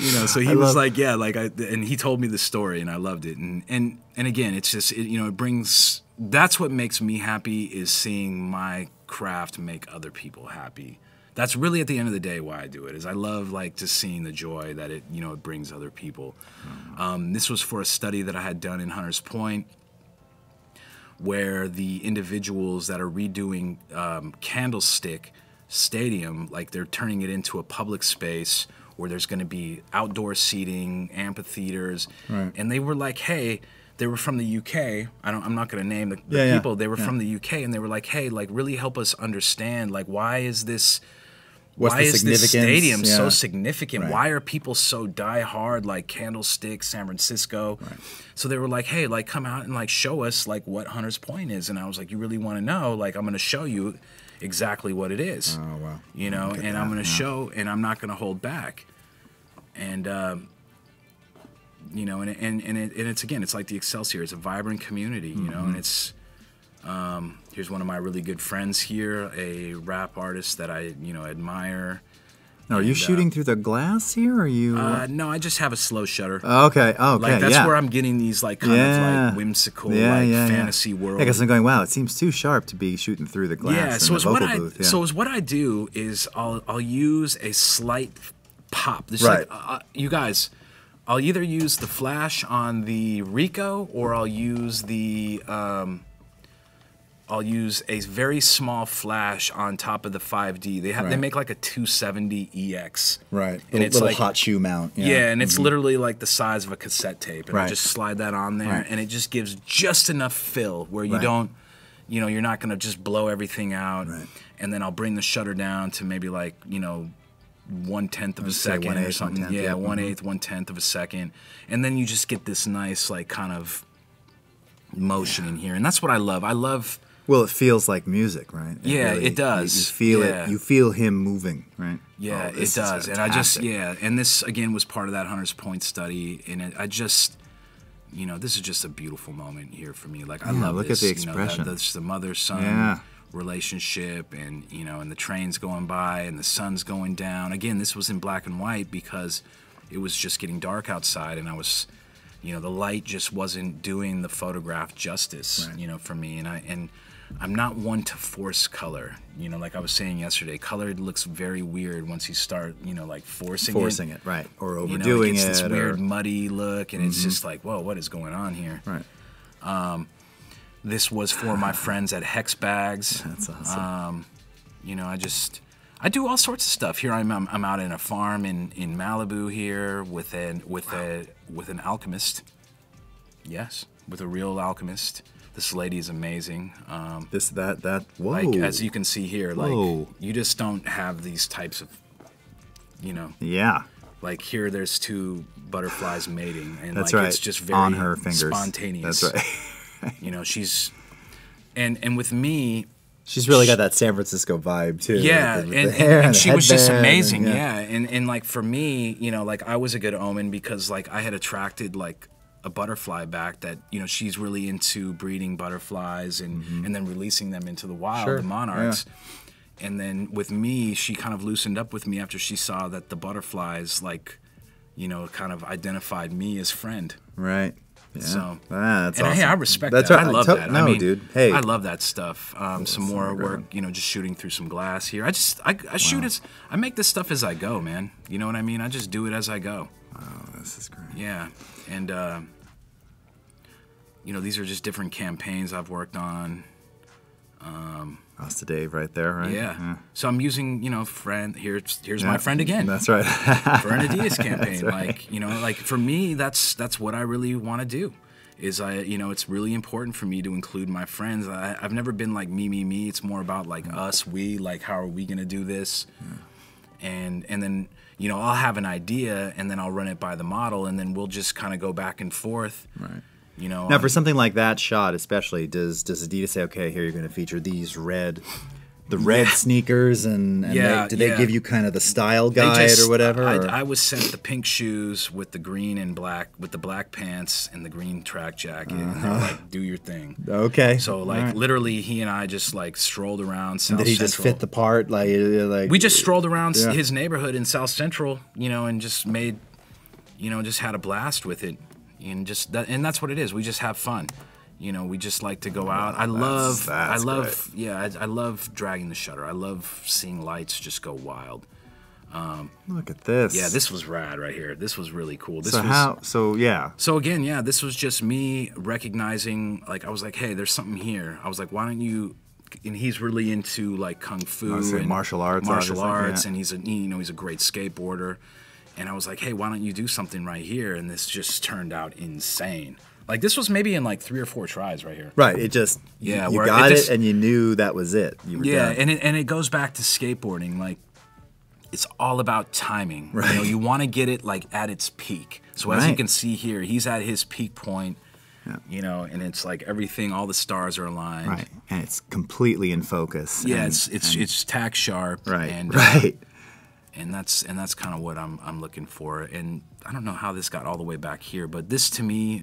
you know, so he was like, yeah, like and he told me the story, and I loved it. And again, it's just you know, it brings, that's what makes me happy, is seeing my craft make other people happy. That's really at the end of the day why I do it, is I love like just seeing the joy that it, you know, it brings other people. This was for a study that I had done in Hunters Point, where the individuals that are redoing Candlestick Stadium, like they're turning it into a public space where there's going to be outdoor seating, amphitheaters, and they were like, hey, they were from the UK. I'm not going to name the people. They were from the UK, and they were like, hey, like really help us understand, like why is this stadium so significant? Right. Why are people so die hard, like Candlestick, San Francisco? Right. So they were like, hey, like come out and like show us like what Hunters Point is. And I was like, you really want to know? Like I'm going to show you exactly what it is. Oh wow. You know, and I'm going to show, and I'm not going to hold back. And you know, and it's again, it's like the Excelsior. It's a vibrant community, you know, and it's. Here's one of my really good friends here, a rap artist that I, you know, admire. Now, are you shooting through the glass here, or are you? No, I just have a slow shutter. Okay, like that's where I'm getting these like kind of like whimsical fantasy world. I guess I'm going, wow, it seems too sharp to be shooting through the glass. Yeah, so booth. what I do is I'll use a slight pop. This right. Like, you guys, I'll either use the flash on the Ricoh, or I'll use the I'll use a very small flash on top of the 5D. They make like a 270 EX. Right. And it's little like hot shoe mount. Yeah, and it's literally like the size of a cassette tape. And I just slide that on there, Right. and it just gives just enough fill where you don't, you know, you're not going to just blow everything out. Right. And then I'll bring the shutter down to maybe like, you know, 1/10 of a second or something. 1/10, yeah, 1/8, 1/10 of a second. And then you just get this nice like kind of motion in here. And that's what I love. Well, it feels like music, right? It does. You feel it. You feel him moving, right? Yeah, it does. And I just, and this again was part of that Hunters Point study. And I just, you know, this is just a beautiful moment here for me. Like I love look this. at the expression. You know, the mother-son relationship, and and the train's going by and the sun's going down. Again, this was in black and white because it was just getting dark outside, and I was, the light just wasn't doing the photograph justice, for me. And I'm not one to force color. Like I was saying yesterday, color looks very weird once you start, like forcing it, right, or overdoing it. It gets this weird muddy look, and it's just like, whoa, what is going on here? Right. This was for my friends at Hex Bags. That's awesome. I do all sorts of stuff. Here I'm out in a farm in Malibu here with an alchemist. Yes, with a real alchemist. This lady is amazing. Whoa. Like, as you can see here, Whoa. like, you just don't have these types of, Yeah. Like here, there's two butterflies mating, and That's like right. it's just very on her fingers. Spontaneous. That's right. She's, and with me, she's really got that San Francisco vibe too. Yeah, with the hair and she was just headband amazing. And like for me, like I was a good omen because like I had attracted like a butterfly back that she's really into breeding butterflies and then releasing them into the wild, the monarchs. Yeah. And then with me, she kind of loosened up with me after she saw that the butterflies like kind of identified me as friend. Right. Yeah. So that's and awesome. hey, I respect that's that. Right. I love that. No, I mean, dude. Hey, I love that stuff. Some more work, just shooting through some glass here. I shoot as I make this stuff as I go, man. You know what I mean? I just do it as I go. Oh, this is great. Yeah, and these are just different campaigns I've worked on. Rasta Dave right there, right? Yeah. So I'm using, friend. Here's my friend again. That's right. For an Adidas campaign, right. like for me, that's what I really want to do. Is it's really important for me to include my friends. I've never been like me. It's more about like us, we, like how are we gonna do this, and then I'll have an idea and then I'll run it by the model and then we'll just kind of go back and forth. Right. Now, for something like that shot, especially, does Adidas say, okay, here you're going to feature these red sneakers, and do they give you kind of the style guide or whatever? I was sent the pink shoes with the green and black, with the black pants and the green track jacket, and they were like, do your thing. Okay. So like literally, he and I just like strolled around South Did he Central. just fit the part? Like we just strolled around his neighborhood in South Central, and just made, just had a blast with it. And that's what it is. We just have fun, We just like to go out. I love dragging the shutter. I love seeing lights just go wild. Look at this. Yeah, this was rad right here. This was really cool. So again, this was just me recognizing. Like I was like, hey, there's something here. I was like, why don't you? And he's really into like kung fu and martial arts, and he's a great skateboarder. And I was like, hey, why don't you do something right here? And this just turned out insane. Like, this was maybe in like 3 or 4 tries right here. Right. It just, you got it and you knew that was it. You were done. And it goes back to skateboarding. Like, it's all about timing. Right. You want to get it like at its peak. So as you can see here, he's at his peak point. Yeah. And it's like everything, all the stars are aligned. Right. And it's completely in focus. Yeah, it's tack sharp. Right. And, right. And that's kind of what I'm looking for. And I don't know how this got all the way back here, but this to me,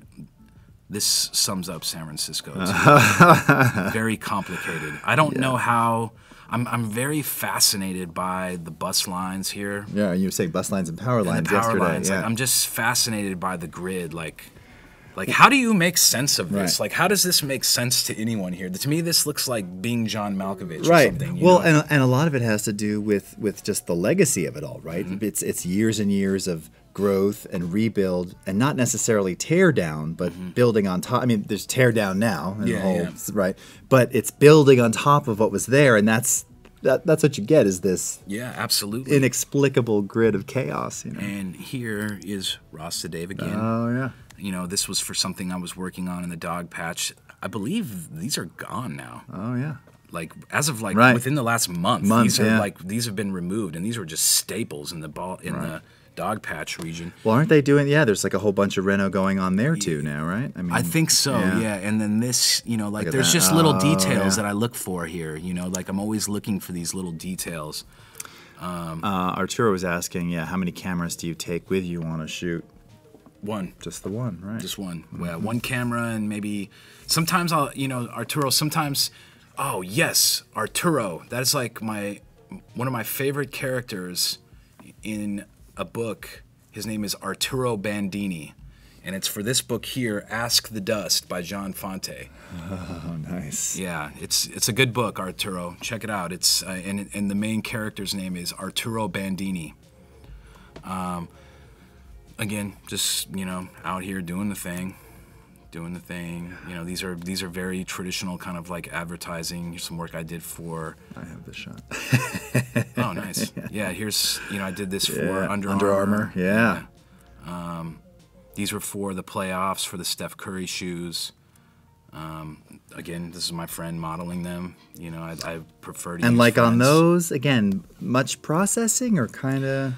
this sums up San Francisco. Very complicated. I don't know how. I'm very fascinated by the bus lines here. Yeah, you were saying bus lines and power lines yesterday. Lines. Yeah. Like, I'm just fascinated by the grid. Like how do you make sense of this? Like, how does this make sense to anyone here? To me, this looks like being John Malkovich or something. Well, and a lot of it has to do with just the legacy of it all, right? It's years and years of growth and rebuild, and not necessarily tear down, but building on top. I mean, there's tear down now, right? But it's building on top of what was there, and that's what you get is this absolutely inexplicable grid of chaos. And here is Rasta Dave again. Oh yeah. This was for something I was working on in the dog patch. I believe these are gone now. Oh yeah. Like as of within the last month, these have been removed, and these were just staples in the the dog patch region. Well, aren't they doing? Yeah, there's like a whole bunch of reno going on there too now, right? I mean, I think so. Yeah. And then this, like there's just little details that I look for here. Like I'm always looking for these little details. Arturo was asking, how many cameras do you take with you on a shoot? One. Just the one, right? Just one. Yeah, one camera, and maybe sometimes Arturo, sometimes Oh yes, Arturo. That is like one of my favorite characters in a book. His name is Arturo Bandini, and it's for this book here, Ask the Dust by John Fonte. Oh, nice. Yeah, it's a good book, Arturo. Check it out. It's and the main character's name is Arturo Bandini. Again, just out here doing the thing. These are very traditional kind of like advertising. Here's some work I did for. I have this shot. Oh, nice. Yeah, here's I did this for Under Armour. Yeah. These were for the playoffs for the Steph Curry shoes. Again, this is my friend modeling them. I prefer to. And use like friends. on those, again, much processing or kind of.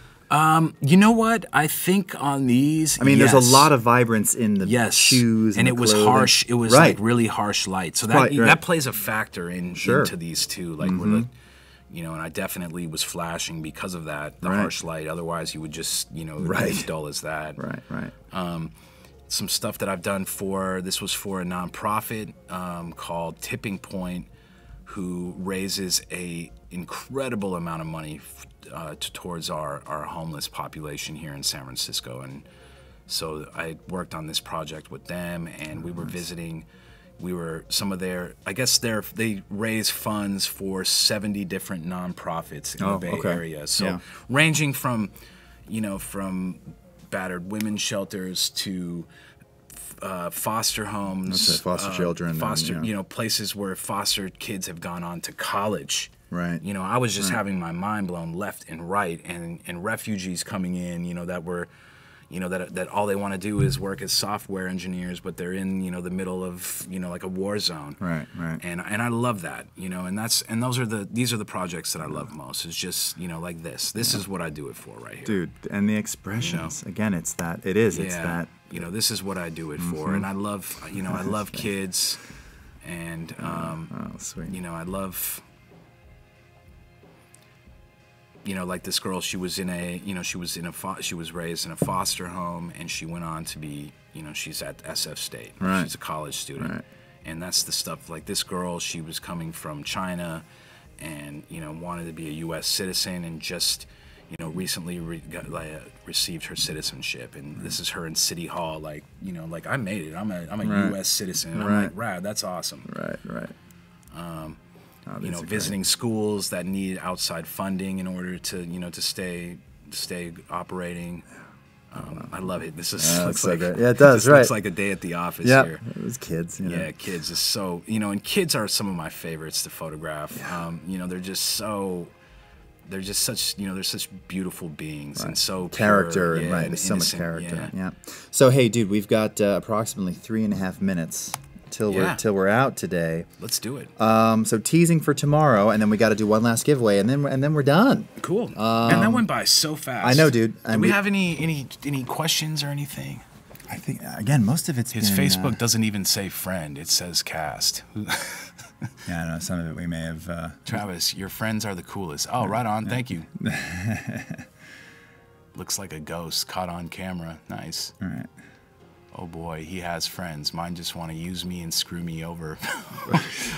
You know what? I think on these, I mean, there's a lot of vibrance in the shoes, and the it was clothing. harsh. It was like really harsh light, so that Right. that plays a factor into these too. Like, and I definitely was flashing because of that, the harsh light. Otherwise, you would just, it would be as dull as that. Right. Some stuff that I've done this was for a nonprofit called Tipping Point, who raises a incredible amount of money towards our homeless population here in San Francisco. And so I worked on this project with them, and we were visiting. We were some of they raise funds for 70 different nonprofits in the Bay Area. So ranging from, from battered women's shelters to foster homes, foster children, places where foster kids have gone on to college. Right. I was just having my mind blown left and right, and refugees coming in, that were, that all they want to do is work as software engineers, but they're in, the middle of, like a war zone. Right. And I love that, and these are the projects that I love most. It's just, like this. This is what I do it for right here. Dude, and the expressions, again, it's that. It's that. This is what I do it for, and I love, I love kids, and sweet. I love. Like this girl, she was raised in a foster home, and she went on to be, she's at SF State. Right. She's a college student. Right. And that's the stuff, like this girl, she was coming from China and, wanted to be a U.S. citizen, and just, recently received her citizenship. And this is her in City Hall, like, like I made it. I'm a U.S. citizen. And I'm like, rad, that's awesome. Right. Visiting schools that need outside funding in order to, to stay operating. I love it. This is looks like it does. Looks like a day at the office here. It was kids. Yeah, kids is so and kids are some of my favorites to photograph. Yeah. They're just such they're such beautiful beings and so character pure, and and so much innocent, character. Yeah. So hey, dude, we've got approximately 3.5 minutes till we're out today. Let's do it. So teasing for tomorrow, and then we got to do one last giveaway, and then we're done. Cool. And that went by so fast. I know, dude. Do we have any questions or anything? I think again, most of it's his Facebook doesn't even say friend; it says cast. Yeah, I know some of it we may have. Travis, your friends are the coolest. Oh, right on. Thank you. Looks like a ghost caught on camera. Nice. All right. Oh boy, he has friends. Mine just want to use me and screw me over.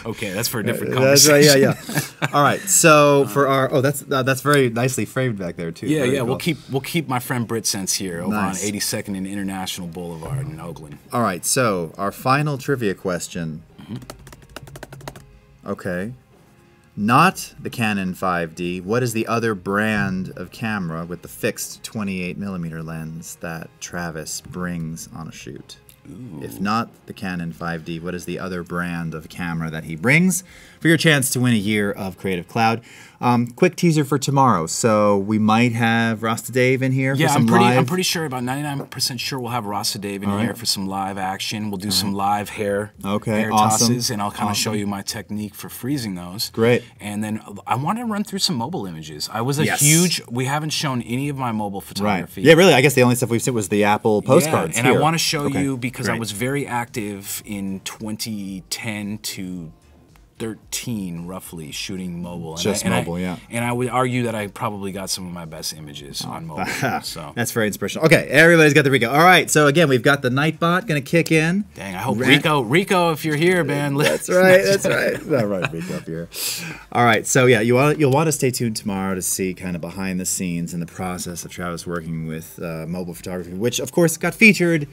Okay, that's for a different conversation. That's right, yeah. All right, so for our that's very nicely framed back there too. Yeah, very yeah. cool. We'll keep my friend Brit Sense here over Nice. on 82nd and International Boulevard in Oakland. All right, so our final trivia question. Okay. Not the Canon 5D. What is the other brand of camera with the fixed 28mm lens that Travis brings on a shoot? Ooh. If not the Canon 5D, what is the other brand of camera that he brings for your chance to win a year of Creative Cloud? Quick teaser for tomorrow. So we might have Rasta Dave in here for some live. I'm pretty sure, about 99% sure we'll have Rasta Dave in here for some live action. We'll do some live hair awesome. tosses, and I'll kind of show you my technique for freezing those. Great. And then I want to run through some mobile images. I was huge. We haven't shown any of my mobile photography. Right. Yeah, really. I guess the only stuff we've seen was the Apple postcards. Yeah, and here. I want to show you because Great. I was very active in 2010 to 13 roughly shooting mobile. And Just mobile, yeah. And I would argue that I probably got some of my best images on mobile. So that's very inspirational. Okay, everybody's got the Rico. All right, so again, we've got the Nightbot going to kick in. Dang, I hope Rico, if you're here, man. That's right. That's right. All right, Rico up here. All right, so yeah, you'll want to stay tuned tomorrow to see kind of behind the scenes and the process of Travis working with mobile photography, which of course got featured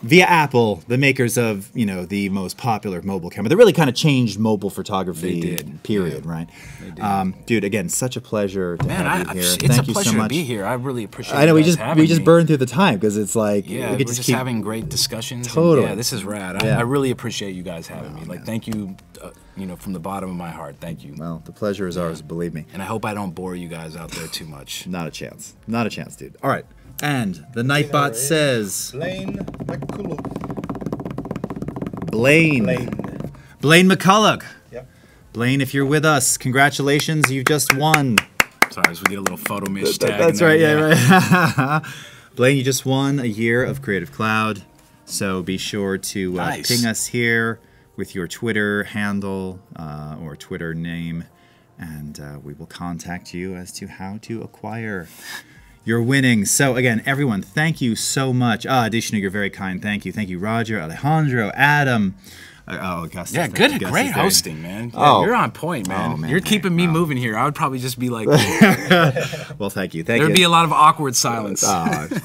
via Apple, the makers of, you know, the most popular mobile camera. They really kind of changed mobile photography. They did. Period, yeah. right? They did. Dude, again, such a pleasure to have you here. It's Thank a you pleasure so much. to be here. I really appreciate I know you we guys having just me. burned through the time because it's like yeah, we we're just having great discussions. Totally. Yeah, this is rad. Yeah. I really appreciate you guys having me. Like, thank you, you know, from the bottom of my heart. Thank you. Well, the pleasure is ours, believe me. And I hope I don't bore you guys out there too much. Not a chance. Not a chance, dude. All right. And the Nightbot says... Blaine Blaine McCulloch. Yep. Blaine, if you're with us, congratulations. You just won. Sorry, so we get a little photo mish tag. That's right. Yeah, right. Blaine, you just won a year of Creative Cloud. So be sure to ping us here with your Twitter handle or Twitter name, and we will contact you as to how to acquire your winnings. So again, everyone, thank you so much. Additionally, you're very kind. Thank you. Thank you, Roger, Alejandro, Adam. Augustus. Yeah, good, great hosting, man. Yeah, Oh. you're on point, man. Oh, man. You're keeping me moving here. I would probably just be like, Well, thank you. Thank there'd you. be a lot of awkward silence.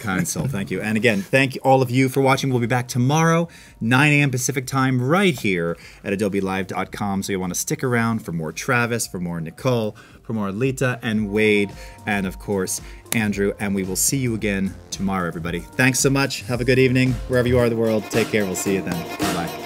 Kind soul. Thank you. And again, thank all of you for watching. We'll be back tomorrow, 9 a.m. Pacific time, right here at adobelive.com. So you'll want to stick around for more Travis, for more Nicole, for more Lita and Wade, and of course, Andrew. And we will see you again tomorrow, everybody. Thanks so much. Have a good evening, wherever you are in the world. Take care. We'll see you then. Bye-bye.